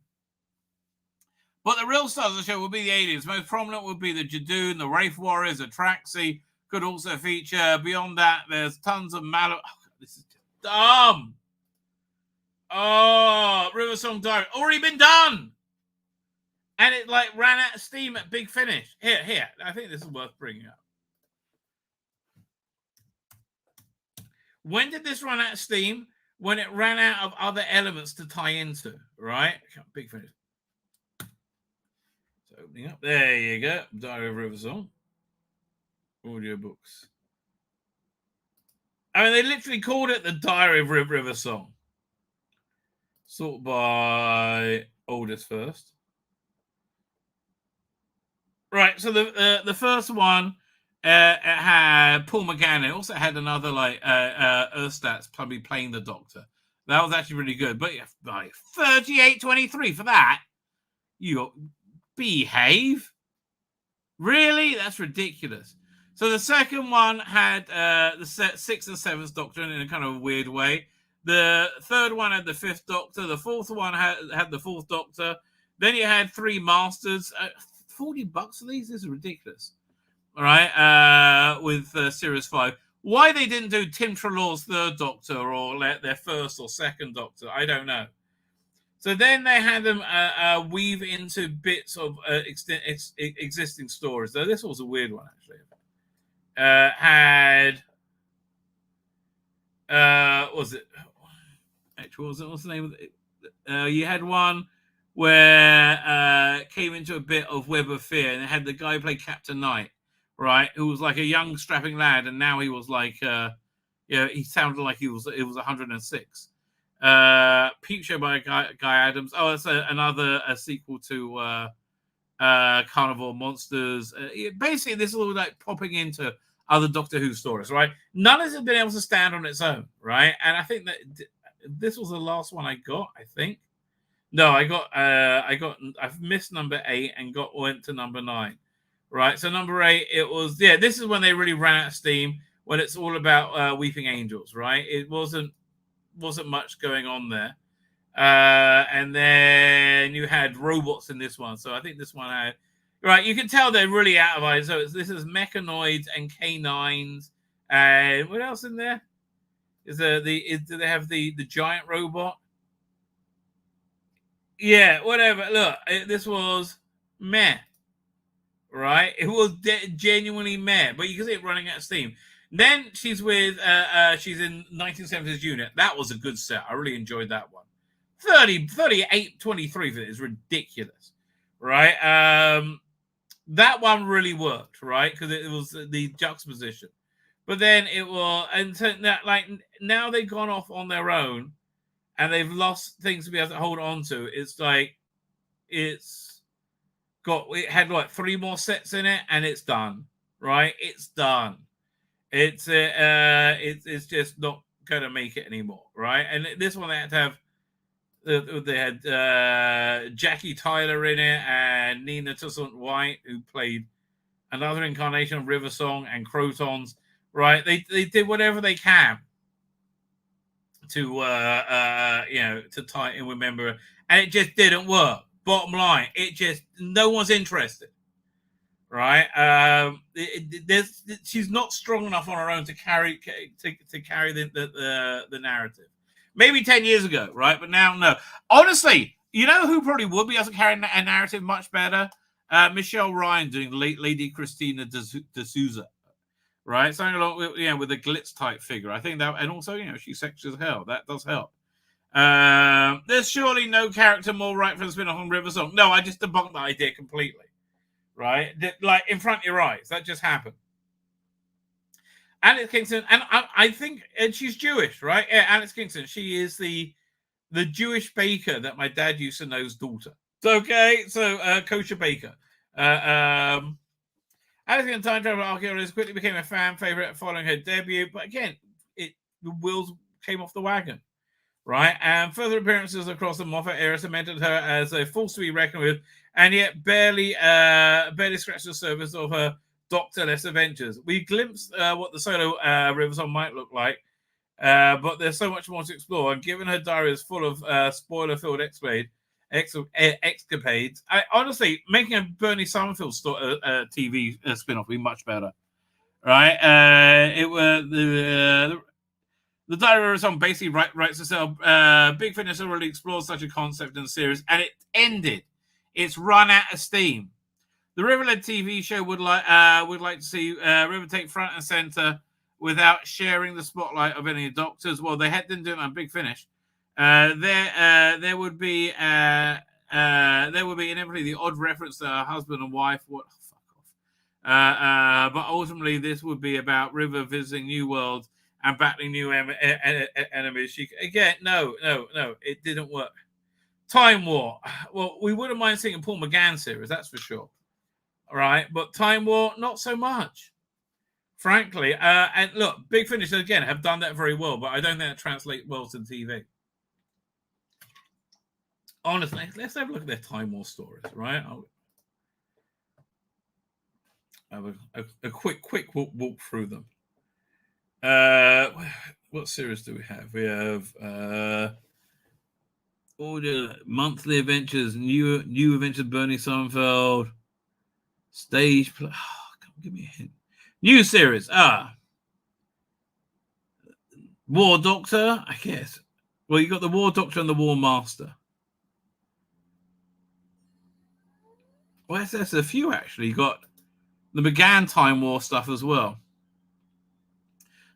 But the real stars of the show will be the aliens. Most prominent would be the Jadoon, the Wraith Warriors, the Traxi. Could also feature. Beyond that, there's tons of this is just dumb. Oh, River Song Diary. Already been done. And it like ran out of steam at Big Finish. Here. I think this is worth bringing up. When did this run out of steam? When it ran out of other elements to tie into, right? Big Finish. It's opening up. There you go. Diary of River Song. Audiobooks. I mean, they literally called it the Diary of River Song. Sorted by oldest first. Right, so the first one it had Paul McGann. It also had another like Earthstats probably playing the Doctor. That was actually really good. But yeah, like 38.23 for that. You behave. Really? That's ridiculous. So the second one had the 6th and 7th Doctor in a kind of weird way. The third one had the 5th Doctor. The fourth one had the 4th Doctor. Then you had 3 Masters. $40 for these? This is ridiculous. All right, with Series 5. Why they didn't do Tim Trelaw's 3rd Doctor or their 1st or 2nd Doctor, I don't know. So then they had them weave into bits of existing stories. So this was a weird one, actually. Was it? Actually, what's the name of it? You had one where came into a bit of Web of Fear, and it had the guy who played Captain Knight, right? Who was like a young, strapping lad, and now he was like, he sounded like it was 106. Peep Show by Guy Adams. Oh, it's another sequel to Carnival Monsters. Basically, this is all like popping into other Doctor Who stories, right? None of it has been able to stand on its own, right? And I think that this was the last one I got. I think. No, I've missed number 8 and went to number 9, right? So number 8, it was this is when they really ran out of steam. When it's all about weeping angels, right? It wasn't much going on there. And then you had robots in this one. So I think this one had, right, you can tell they're really out of eyes. So this is mechanoids and canines. And what else in there? Do they have the giant robot? Yeah, whatever. Look, this was meh, right? It was genuinely meh, but you can see it running out of steam. Then she's with, she's in 1970s Unit. That was a good set. I really enjoyed that one. 38-23 for it is ridiculous, right? That one really worked, right? Because it was the juxtaposition. But then it was, and so now they've gone off on their own and they've lost things to be able to hold on to. It's like, it had like 3 more sets in it and it's done, right? It's done. It's just not going to make it anymore, right? And this one they had to have, they had Jackie Tyler in it and Nina Toussaint White, who played another incarnation of River Song and Crotons, right? They did whatever they can to to tie it in with Member, and it just didn't work. Bottom line, no one's interested. Right, she's not strong enough on her own to carry the narrative. Maybe 10 years ago, right? But now, no. Honestly, you know who probably would be able to carry a narrative much better? Michelle Ryan doing Lady Christina de Souza, right? Something along with a glitz type figure. I think that, and also she's sexy as hell. That does help. There's surely no character more right for the spin-off on River Song. No, I just debunked that idea completely. Right, like in front of your eyes, that just happened. Alex Kingston, and I think, and she's Jewish, right? Yeah, Alex Kingston. She is the Jewish baker that my dad used to know's daughter. Okay, so kosher baker. Alex Kingston, time travel archaeologist, quickly became a fan favorite following her debut, but again, the wheels came off the wagon, right? And further appearances across the Moffat era cemented her as a force to be reckoned with, and yet barely scratched the surface of her Doctor-less adventures. We glimpsed what the solo River Song might look like, but there's so much more to explore. And given her diary is full of spoiler-filled escapades, honestly, making a Bernie Summerfield TV spin-off would be much better, right? The diary of River Song basically writes itself. Big Finish already explored such a concept in the series, and it ended. It's run out of steam. The Riverled TV show would like to see River take front and center without sharing the spotlight of any doctors. Well, they didn't do it on Big Finish. There would be inevitably the odd reference to her husband and wife. What? Fuck off. But ultimately, this would be about River visiting new worlds and battling new enemies. No, it didn't work. Time War. Well, we wouldn't mind seeing a Paul McGann series, that's for sure. All right, but Time War, not so much, frankly. And look, Big Finish, again, have done that very well, but I don't think that translates well to TV. Honestly, let's have a look at their Time War stories, right? I'll have a quick walk through them. What series do we have? We have... all the monthly adventures, new adventures, Bernie Sonnenfeld, stage play. Oh, come on, give me a hint. New series. War Doctor, I guess. Well, you got the War Doctor and the War Master. Well, there's a few actually. You got the McGann Time War stuff as well.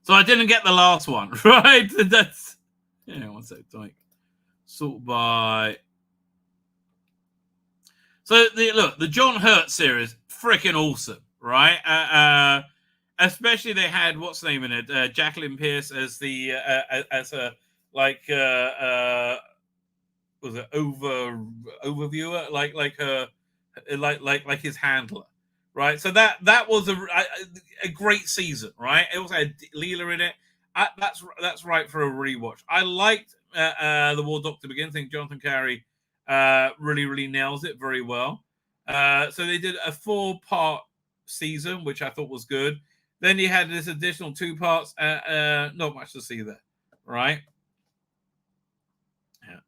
So I didn't get the last one, right? That's one sec, like sort by. So the John Hurt series, freaking awesome, right? Especially they had what's the name in it, Jacqueline Pierce as the as a like was it overviewer, like his handler, right? So that was a great season, right? It also had Leela in it. That's right for a rewatch. I liked the War Doctor Begins. I think Jonathan Carey really nails it very well. So they did a 4-part season, which I thought was good. Then you had this additional 2 parts. Not much to see there, right?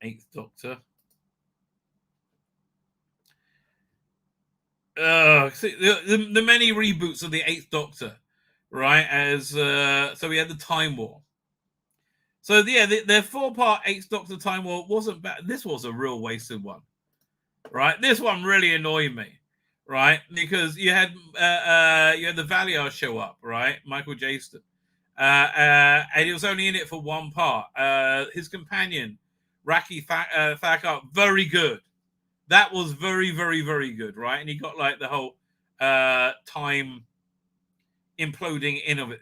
8th Doctor. See, the many reboots of the 8th Doctor, right? As so we had the Time War. So yeah, the 4-part 8th Doctor Time War wasn't bad. This was a real wasted one, right? This one really annoyed me, right? Because you had the Valier show up, right? Michael Jaston, and he was only in it for 1 part. His companion, Raki Thakkar, very good. That was very good, right? And he got like the whole time imploding in of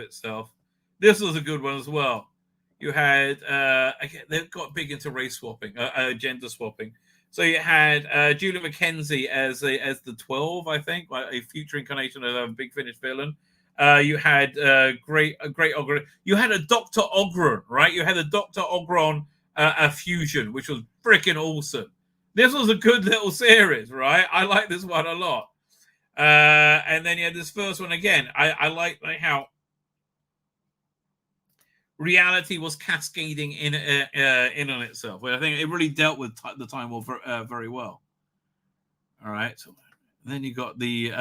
itself. This was a good one as well. You had they've got big into race swapping, gender swapping. So you had Julia McKenzie as the 12, I think, a future incarnation of a Big Finish villain. You had great Ogron. You had a Dr. Ogron, right? You had a Dr. Ogron a fusion, which was freaking awesome. This was a good little series, right? I like this one a lot. And then you had this first one again. I like how reality was cascading in on itself. I think it really dealt with the Time War very well. All right. So then you got the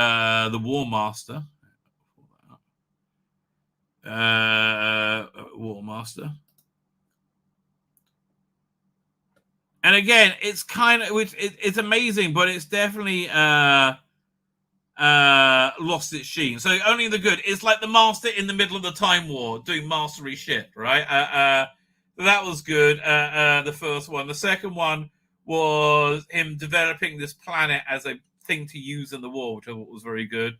War Master. War Master. And again, it's kind of it's amazing, but it's definitely lost its sheen. So only the good. It's like the Master in the middle of the Time War doing mastery shit, right? That was good. The first one. The second one was him developing this planet as a thing to use in the war, which I thought was very good.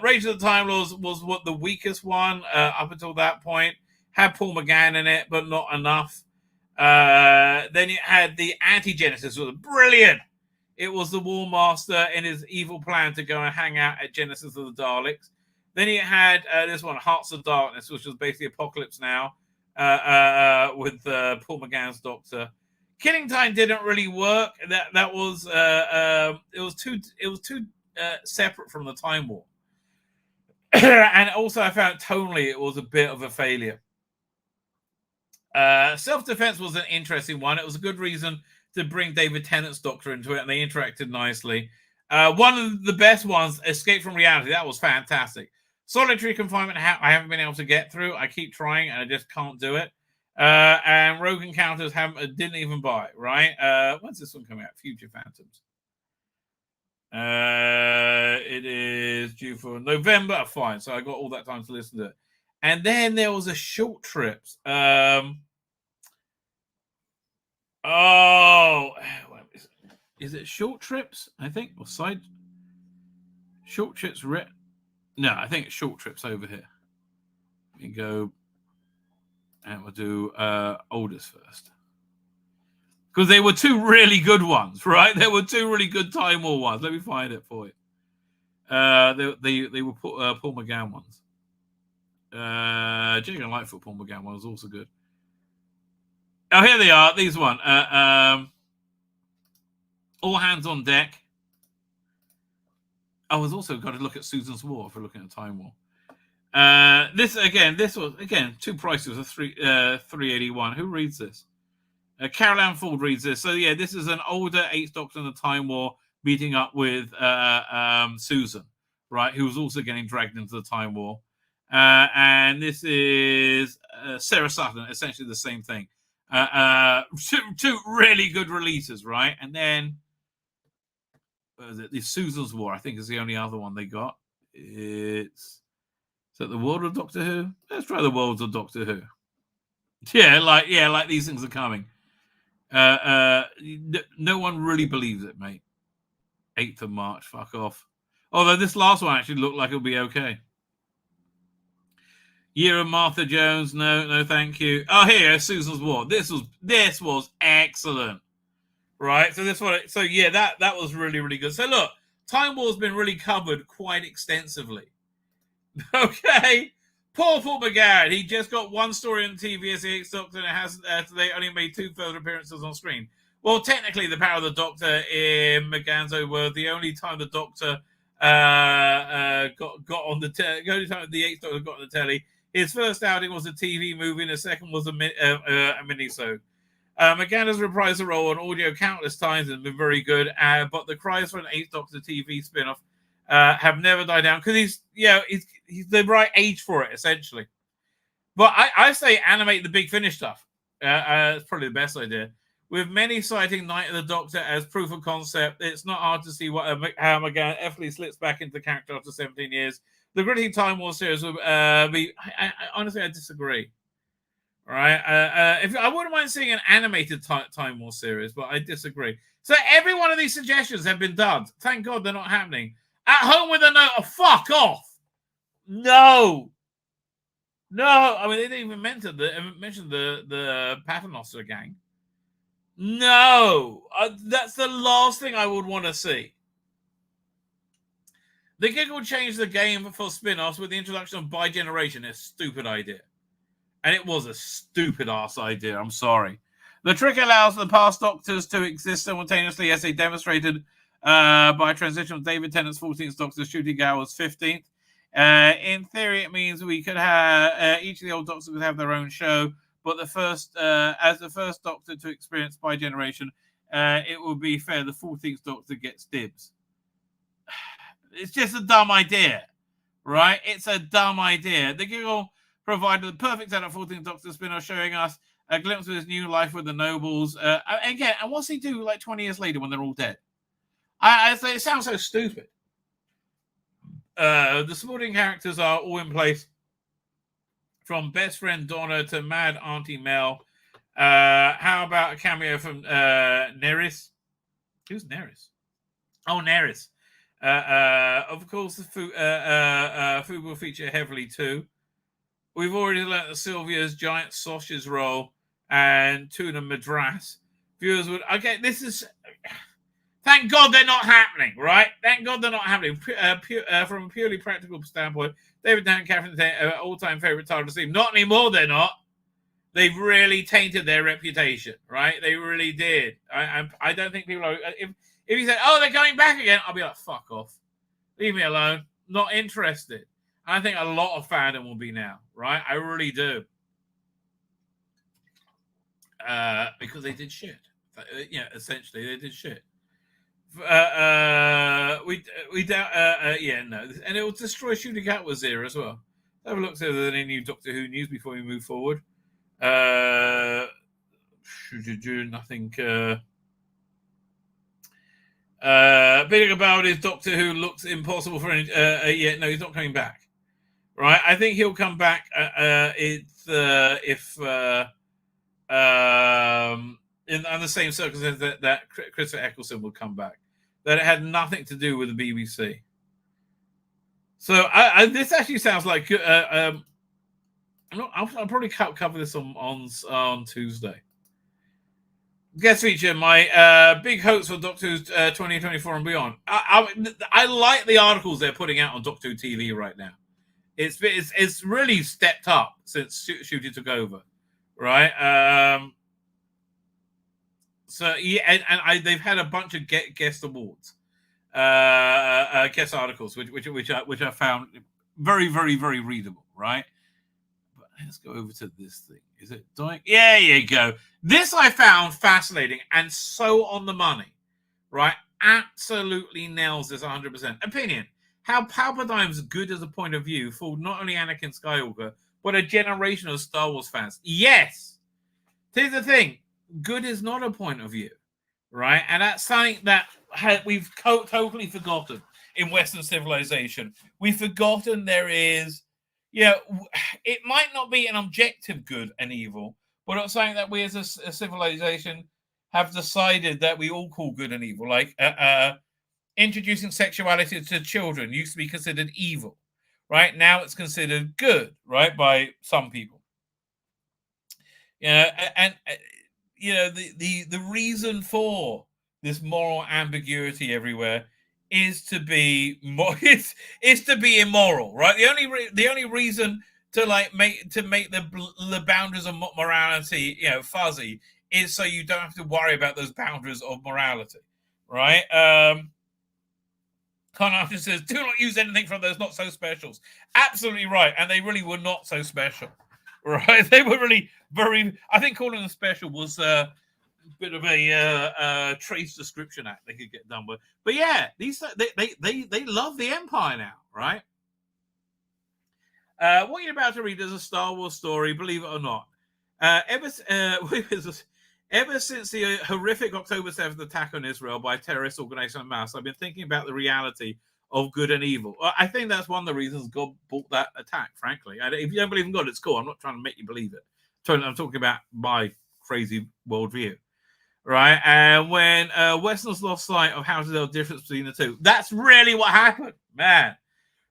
Rage of the Time Lords was what the weakest one up until that point. Had Paul McGann in it, but not enough. Then you had the Anti-Genesis, was brilliant. It was the War Master and his evil plan to go and hang out at Genesis of the Daleks. Then you had this one, Hearts of Darkness, which was basically Apocalypse Now, with Paul McGann's Doctor. Killing Time didn't really work. That was it was too separate from the Time War. And also I found tonally it was a bit of a failure. Self-Defense was an interesting one. It was a good reason to bring David Tennant's Doctor into it, and they interacted nicely. One of the best ones, Escape from Reality, that was fantastic. Solitary Confinement, I haven't been able to get through. I keep trying, and I just can't do it. And Rogue Encounters didn't even buy, right? When's this one coming out? Future Phantoms. It is due for November. Fine, so I got all that time to listen to it. And then there was a Short Trips. Is it Short Trips? I think, or side Short Trips. No, I think it's Short Trips over here. We go, and we'll do oldest first, because they were 2 really good ones, right? There were 2 really good Time War ones. Let me find it for you. They were Paul McGann ones. Jake and Lightfoot Paul McGann one was also good. Oh, here they are. These one. All Hands on Deck. I was also got to look at Susan's War for looking at Time War. This was 2 prices of $381. Who reads this? Carol Ann Ford reads this. So yeah, this is an older 8th Doctor in the Time War meeting up with Susan, right? Who was also getting dragged into the Time War. And this is Sarah Sutton, essentially the same thing. 2 really good releases, right? And then what is it? The Susan's War, I think, is the only other one they got. Is that the World of Doctor Who? Let's try the Worlds of Doctor Who. Yeah, like these things are coming. No one really believes it, mate. 8th of March, fuck off. Although this last one actually looked like it'll be okay. Year of Martha Jones, no, thank you. Oh, here, Susan's War. This was excellent, right? So that was really, really good. So look, Time War's been really covered quite extensively. Okay, Paul McGarrett. He just got one story on TV as the 8th Doctor, and it hasn't. They only made 2 further appearances on screen. Well, technically, the Power of the Doctor in Maganzo were the only time the Doctor got on the the only time the 8th Doctor got on the telly. His first outing was a TV movie, and the second was a mini-sode. McGann reprised the role on audio countless times and been very good, but the cries for an 8th Doctor TV spin-off have never died down because he's the right age for it, essentially. But I say animate the Big Finish stuff. It's probably the best idea. With many citing Night of the Doctor as proof of concept, it's not hard to see how McGann effortlessly slips back into character after 17 years. The gritty Time War series would be... honestly, I disagree. All right? If I wouldn't mind seeing an animated Time War series, but I disagree. So every one of these suggestions have been done. Thank God they're not happening. At Home with a Note of fuck off. No. I mean, they didn't even mention the Paternoster gang. No. That's the last thing I would want to see. The gig will change the game for spin-offs with the introduction of bi-generation. It's a stupid idea. And it was a stupid-ass idea. I'm sorry. The trick allows the past Doctors to exist simultaneously as they demonstrated by transition of David Tennant's 14th Doctor shooting hours 15th. In theory, it means we could have each of the old Doctors would have their own show, but as the first Doctor to experience bi-generation, it will be fair the 14th Doctor gets dibs. It's just a dumb idea, right? It's a dumb idea. The giggle provided the perfect setup 14th Doctor spin-off, showing us a glimpse of his new life with the Nobles. Again, and what's he do like 20 years later when they're all dead? I say it sounds so stupid. The supporting characters are all in place, from best friend Donna to mad Auntie Mel. How about a cameo from Neris? Who's Neris? Oh, Neris. Of course, the food will feature heavily too. We've already learnt that Sylvia's giant sausage roll and tuna madras. Viewers would... Okay, this is... Thank God they're not happening, right? Thank God they're not happening. From a purely practical standpoint, David Dan Catherine's all-time favourite TARDIS theme. Not anymore, they're not. They've really tainted their reputation, right? They really did. I don't think people are... If you say, oh, they're coming back again, I'll be like, fuck off. Leave me alone. Not interested. I think a lot of fandom will be now, right? I really do. Because they did shit. Essentially, they did shit. No. And it will destroy Shooting Atlas era as well. Have a look to any new Doctor Who news before we move forward. Nothing... Big about his Doctor Who looks impossible for any. No, he's not coming back. Right, I think he'll come back. In the same circumstances that Christopher Eccleston will come back. That it had nothing to do with the BBC. So this actually sounds like I'll probably cover this on Tuesday. Guest feature, my big hopes for Doctor Who's 2024 and beyond. I like the articles they're putting out on Doctor Who TV right now. It's really stepped up since Shooty took over, right? They've had a bunch of guest awards, guest articles, which I found very, very, very readable, right? But let's go over to this thing. Is it dying? Yeah, you go. This I found fascinating and so on the money, right? Absolutely nails this 100%. Opinion. How Palpatine's good as a point of view fooled not only Anakin Skywalker, but a generation of Star Wars fans. Yes! Here's the thing. Good is not a point of view, right? And that's something that totally forgotten in Western civilization. We've forgotten there is, it might not be an objective good and evil, but it's something that we as a civilization have decided that we all call good and evil. Like introducing sexuality to children used to be considered evil, right? Now it's considered good, right, by some people. And the reason for this moral ambiguity everywhere is to be is to be immoral, right? The only reason to make the boundaries of morality fuzzy is so you don't have to worry about those boundaries of morality, right? Karney says, "Do not use anything from those not so specials." Absolutely right, and they really were not so special, right? They were really very. I think calling them special was a bit of a trace description act they could get done with. But yeah, they love the Empire now, right? What you're about to read is a Star Wars story, believe it or not. Ever since the horrific October 7th attack on Israel by terrorist organization Hamas, I've been thinking about the reality of good and evil. I think that's one of the reasons God brought that attack, frankly. If you don't believe in God, it's cool. I'm not trying to make you believe it. I'm talking about my crazy worldview, right? And when Westerners lost sight of how to tell the difference between the two, that's really what happened, man.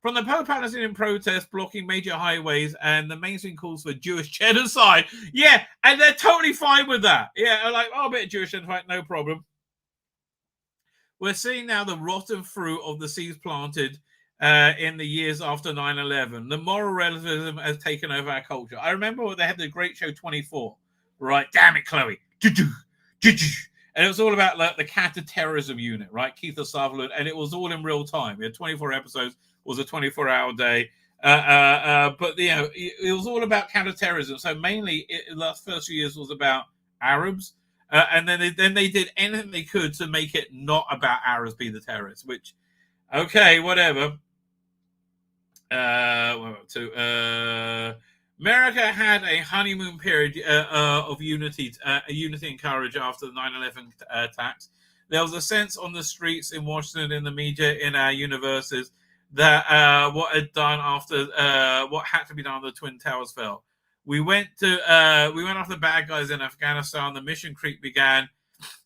From the pro-Palestinian protests blocking major highways and the mainstream calls for Jewish genocide. Yeah, and they're totally fine with that. Yeah, like, a bit of Jewish genocide, no problem. We're seeing now the rotten fruit of the seeds planted in the years after 9/11. The moral relativism has taken over our culture. I remember when they had the great show 24, right? Damn it, Chloe. And it was all about like the counter-terrorism unit, right? Keith Sutherland, and it was all in real time. We had 24 episodes. Was a 24-hour day, but it was all about counterterrorism. So mainly, the last first few years was about Arabs, and then they did anything they could to make it not about Arabs being the terrorists. Which, okay, whatever. America had a honeymoon period of unity and courage after the 9/11 attacks. There was a sense on the streets in Washington, in the media, in our universities, that what had done after what had to be done after the Twin Towers fell. We went after the bad guys in Afghanistan. The mission creep began,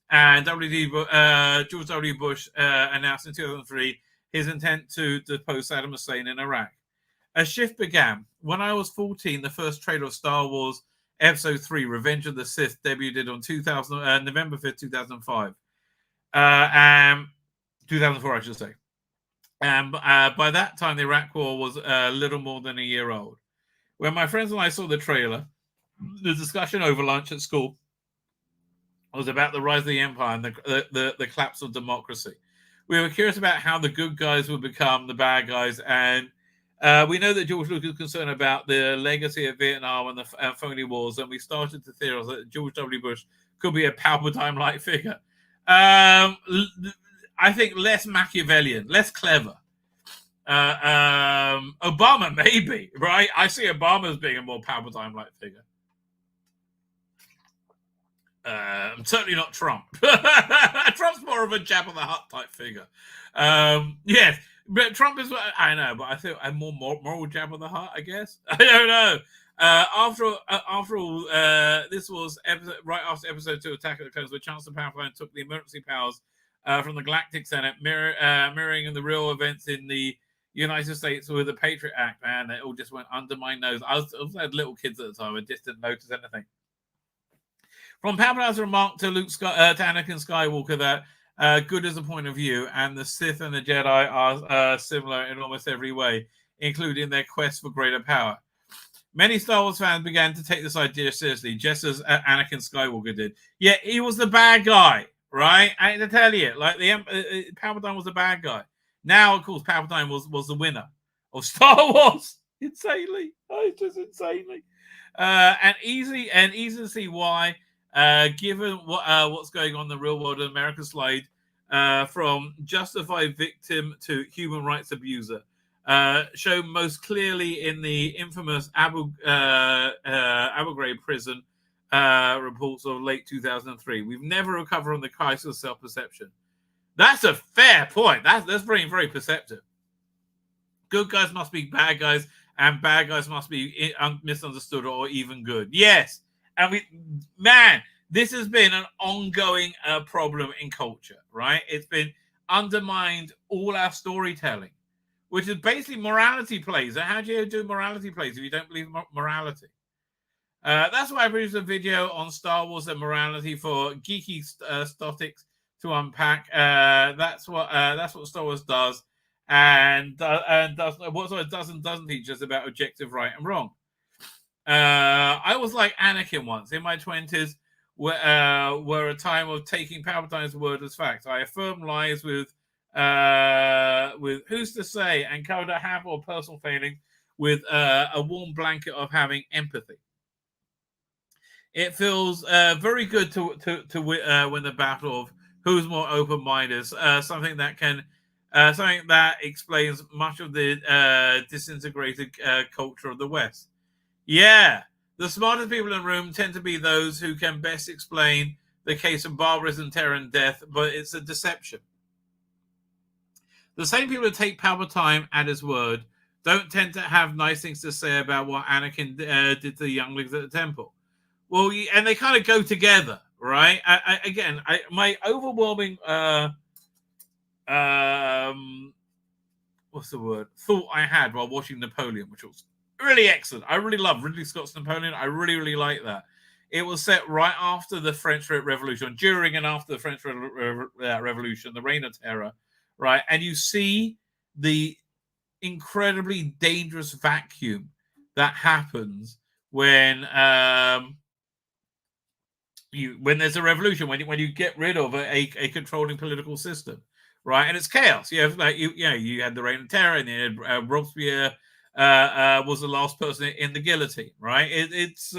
and George W. Bush announced in 2003 his intent to depose Saddam Hussein in Iraq. A shift began. When I was 14, the first trailer of Star Wars Episode 3, Revenge of the Sith, debuted on November 5th, 2005. 2004, I should say. And by that time, the Iraq War was a little more than a year old. When my friends and I saw the trailer, the discussion over lunch at school was about the rise of the empire and the collapse of democracy. We were curious about how the good guys would become the bad guys, and we know that George Lucas was concerned about the legacy of Vietnam and the phony wars, and we started to theorize that George W. Bush could be a Palpatine-like figure. I think less Machiavellian, less clever. Obama, maybe, right? I see Obama as being a more Palpatine-like figure. Certainly not Trump. Trump's more of a Jabba the Hutt type figure. Yes, but Trump is, I know, but I think I'm more moral Jabba the Hutt, I guess. I don't know. After all, this was right after Episode 2, Attack of the Clones, where Chancellor Palpatine took the emergency powers from the Galactic Senate, mirroring the real events in the United States with the Patriot Act. Man, it all just went under my nose. I had little kids at the time. I just didn't notice anything. From Palpatine's remark to to Anakin Skywalker that good is a point of view, and the Sith and the Jedi are similar in almost every way, including their quest for greater power. Many Star Wars fans began to take this idea seriously, just as Anakin Skywalker did. Yeah, he was the bad guy, right? I had to tell you, like Palpatine was the bad guy. Now, of course, Palpatine was the winner of Star Wars. Insanely, just insanely, and easy to see why. Given what's going on in the real world of America's slide from justified victim to human rights abuser, shown most clearly in the infamous Abu Ghraib prison reports of late 2003. We've never recovered from the crisis of self-perception. That's a fair point. That's very, very perceptive. Good guys must be bad guys, and bad guys must be misunderstood or even good. Yes. And this has been an ongoing problem in culture, right? It's been undermined all our storytelling, which is basically morality plays. How do you do morality plays if you don't believe morality? That's why I produced a video on Star Wars and morality for geeky stotics to unpack. That's what Star Wars does, and does what it does and doesn't teach us about objective right and wrong. I was like Anakin once in my 20s, were a time of taking Palpatine's word as fact. I affirmed lies with who's to say, and covered a handful of personal failings with a warm blanket of having empathy. It feels very good to win the battle of who's more open-minded. Something that explains much of the disintegrated culture of the West. Yeah, the smartest people in the room tend to be those who can best explain the case of barbarism, terror, and death, but it's a deception. The same people who take Palpatine at his word don't tend to have nice things to say about what Anakin did to the younglings at the temple. Well, and they kind of go together, right? My overwhelming what's the word? Thought I had while watching Napoleon, which was really excellent. I really love Ridley Scott's Napoleon. I really, really like that. It was set right after the French Revolution, during and after the French Revolution, the Reign of Terror, right? And you see the incredibly dangerous vacuum that happens when there's a revolution, when you get rid of a controlling political system, right? And it's chaos. You have you had the Reign of Terror, and you had Robespierre was the last person in the guillotine, right? It's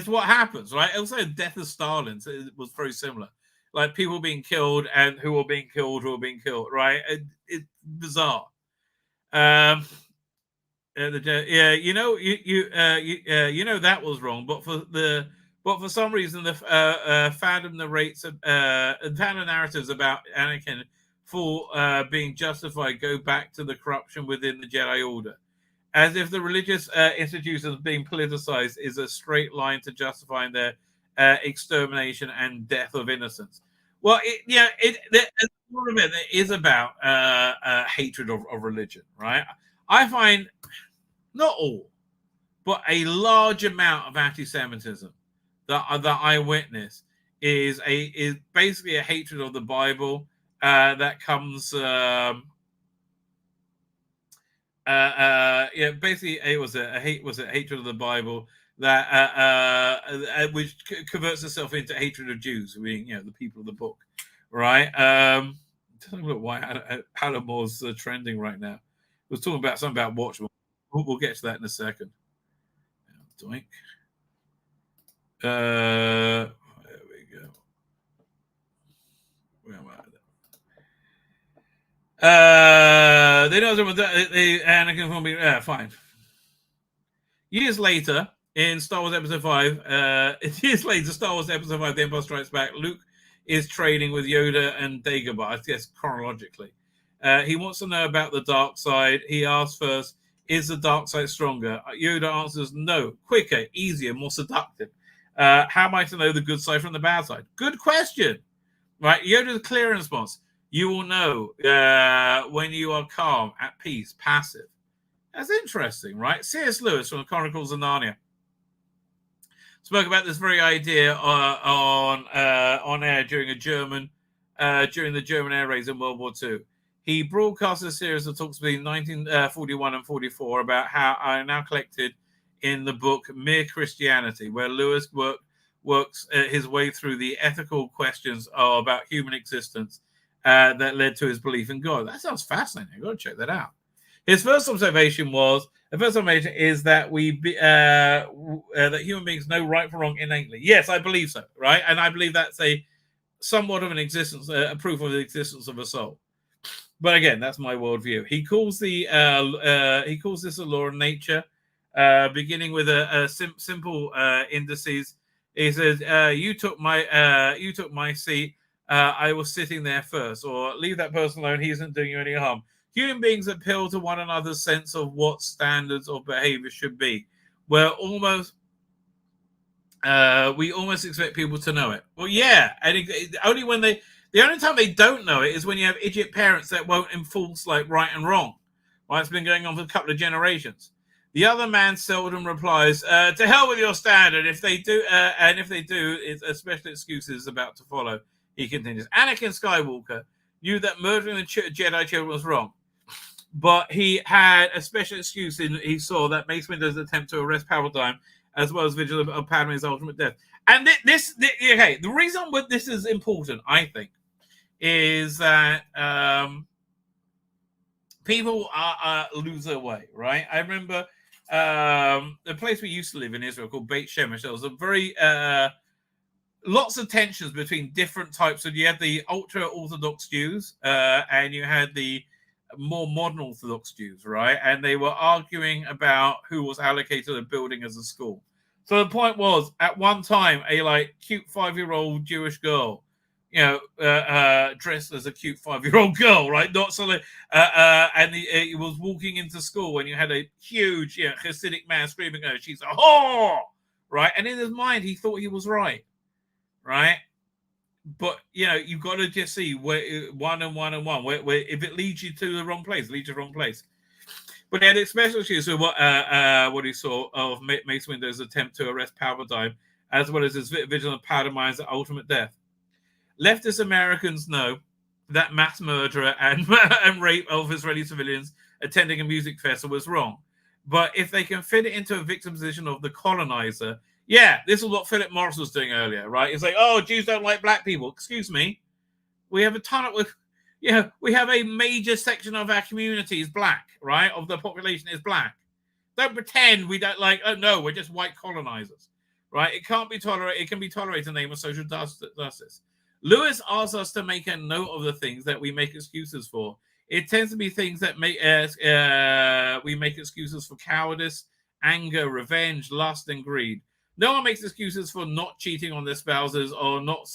what happens, right? Also, death of Stalin was very similar, like people being killed and who are being killed, right? It's bizarre. That was wrong, but for some reason the fandom narratives about Anakin for being justified go back to the corruption within the Jedi Order, as if the religious institutions being politicized is a straight line to justifying their extermination and death of innocents. Well, there is about hatred of religion, right? I find not all, but a large amount of anti-Semitism that I witness is basically a hatred of the Bible that comes. Basically, it was a hatred of the Bible that which converts itself into hatred of Jews, being the people of the book, right? Doesn't look why Halamore's trending right now. We're talking about something about Watchmen. We'll get to that in a second. Doink. There we go. Where am I? They know Anakin will be fine. Years later, in Star Wars Episode 5, Star Wars Episode 5, The Empire Strikes Back, Luke is training with Yoda and Dagobah, I guess chronologically. He wants to know about the dark side. He asks first, is the dark side stronger? Yoda answers, no, quicker, easier, more seductive. How am I to know the good side from the bad side? Good question. Right? Yoda's clear in response. You will know when you are calm, at peace, passive. That's interesting, right? C.S. Lewis from the Chronicles of Narnia spoke about this very idea on air during the German air raids in World War II. He broadcast a series of talks between 1941 and 44 about how are now collected in the book Mere Christianity, where Lewis works his way through the ethical questions about human existence that led to his belief in God. That sounds fascinating. You've got to check that out. His first observation is that that human beings know right from wrong innately. Yes, I believe so, right? And I believe that's somewhat of an existence, a proof of the existence of a soul. But again, that's my worldview. He calls this a law of nature, beginning with simple indices He says, you took my seat. I was sitting there first. Or leave that person alone. He isn't doing you any harm. Human beings appeal to one another's sense of what standards of behavior should be. We almost expect people to know it. Well, yeah, and only when the only time they don't know it is when you have idiot parents that won't enforce like right and wrong. Well, it's been going on for a couple of generations. The other man seldom replies, to hell with your standard. If they do, it's a special excuse is about to follow. He continues. Anakin Skywalker knew that murdering the Jedi children was wrong, but he had a special excuse he saw that Mace Windu's attempt to arrest Palpatine, as well as vigil of Padme's ultimate death. And the reason why this is important, I think, is that people lose their way, right? I remember the place we used to live in Israel called Beit Shemesh. There was a very lots of tensions between different types of. You had the ultra-Orthodox Jews, and you had the more modern Orthodox Jews, right? And they were arguing about who was allocated a building as a school. So the point was, at one time, a like cute 5-year-old Jewish girl, dressed as a cute 5-year-old girl, right? Not so, and he was walking into school, and you had a huge, Hasidic man screaming, "Oh, she's a whore!" Right? And in his mind, he thought he was right. But you've got to just see where one and one where if it leads you to the wrong place, it leads you to the wrong place. But he had especially so what he saw of Mace Windu's attempt to arrest Palpatine, as well as his vigil of Padme's ultimate death. Leftist Americans know that mass murder and rape of Israeli civilians attending a music festival was wrong. But if they can fit it into a victimization of the colonizer, yeah, this is what Philip Morris was doing earlier, right? It's like, oh, Jews don't like black people. Excuse me. We have a ton of, we have a major section of our community is black, right? Of the population is black. Don't pretend we don't like, oh, no, we're just white colonizers, right? It can't be tolerated. It can be tolerated in the name of social justice. Lewis asks us to make a note of the things that we make excuses for. It tends to be things that we make excuses for cowardice, anger, revenge, lust, and greed. No one makes excuses for not cheating on their spouses or not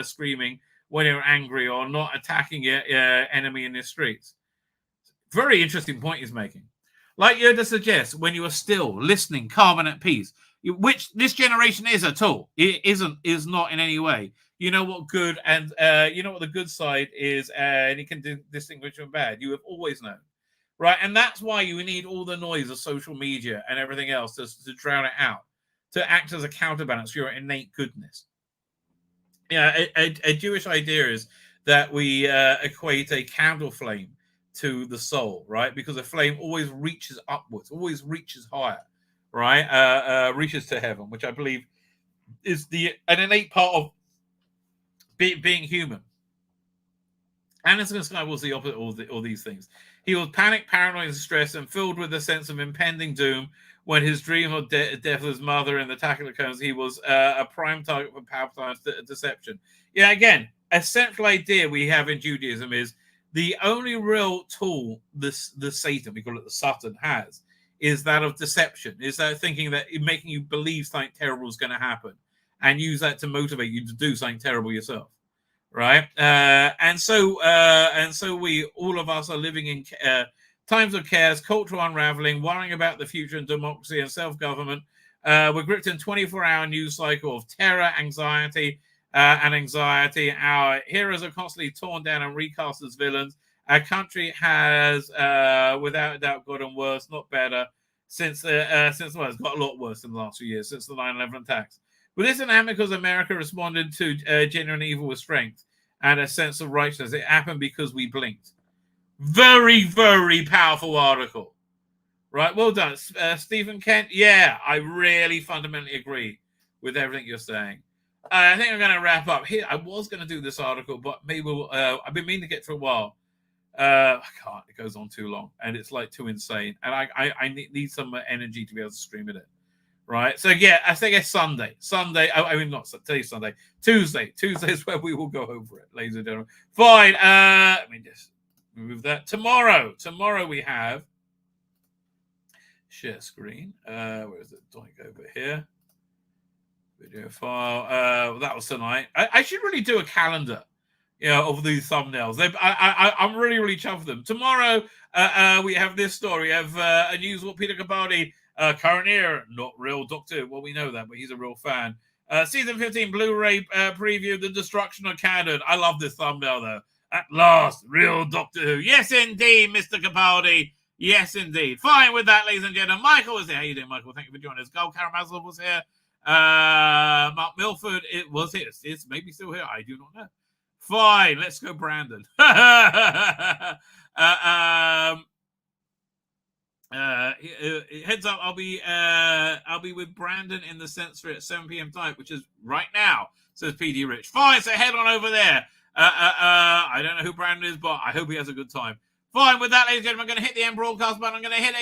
screaming when you're angry or not attacking your enemy in the streets. Very interesting point he's making. Like Yoda suggests, when you are still listening, calm and at peace, which this generation is at all. It is not in any way. You know what good and you know what the good side is, and you can distinguish from bad. You have always known, right? And that's why you need all the noise of social media and everything else to drown it out, to act as a counterbalance for your innate goodness. A Jewish idea is that we equate a candle flame to the soul, right? Because a flame always reaches upwards, always reaches higher, right? Reaches to heaven, which I believe is an innate part of being human. Anakin Skywalker was the opposite of all these things. He was panicked, paranoid, and stressed, and filled with a sense of impending doom. When his dream of death of his mother in the Attack of the Clones, he was a prime target for Palpatine's deception. Yeah, again, a central idea we have in Judaism is the only real tool the Satan, we call it the Satan, has is that of deception. Is that thinking that making you believe something terrible is going to happen, and use that to motivate you to do something terrible yourself, right? And so we, all of us, are living in times of chaos, cultural unraveling, worrying about the future and democracy and self-government. We're gripped in 24-hour news cycle of terror, anxiety, and anxiety. Our heroes are constantly torn down and recast as villains. Our country has, without a doubt, gotten worse, not better, since it's got a lot worse in the last few years, since the 9/11 attacks. But this didn't happen because America responded to genuine evil with strength and a sense of righteousness. It happened because we blinked. Very, very powerful article. Right, well done. Stephen Kent, yeah, I really fundamentally agree with everything you're saying. I think I'm going to wrap up here. I was going to do this article, but maybe I've been meaning to get for a while. I can't. It goes on too long, and it's like too insane. And I need some energy to be able to stream it in. Right, so yeah, I think it's Sunday. I mean, not today's Sunday. Tuesday is where we will go over it, ladies and gentlemen. Fine. Let me just move that. Tomorrow we have share screen. Where is it? Doink over here. Video file. That was tonight. I should really do a calendar, of these thumbnails. I'm really, really chuffed with them. Tomorrow, we have this story. We have a news with Peter Capaldi, current year, not real Doctor. Well, we know that, but he's a real fan. Season 15 Blu-ray preview, The Destruction of Canon. I love this thumbnail, though. At last, real Doctor Who. Yes, indeed, Mr. Capaldi. Yes, indeed. Fine with that, ladies and gentlemen. Michael was here. How you doing, Michael? Thank you for joining us. Gull Karamazov was here. Mark Milford, it was here. It's maybe still here. I do not know. Fine, let's go, Brandon. Heads up, I'll be with Brandon in the Sensory at 7 p.m. tonight, which is right now, says PD Rich. Fine, so head on over there. I don't know who Brandon is, but I hope he has a good time. Fine, with that, ladies and gentlemen, I'm going to hit the end broadcast button. I'm going to hit it.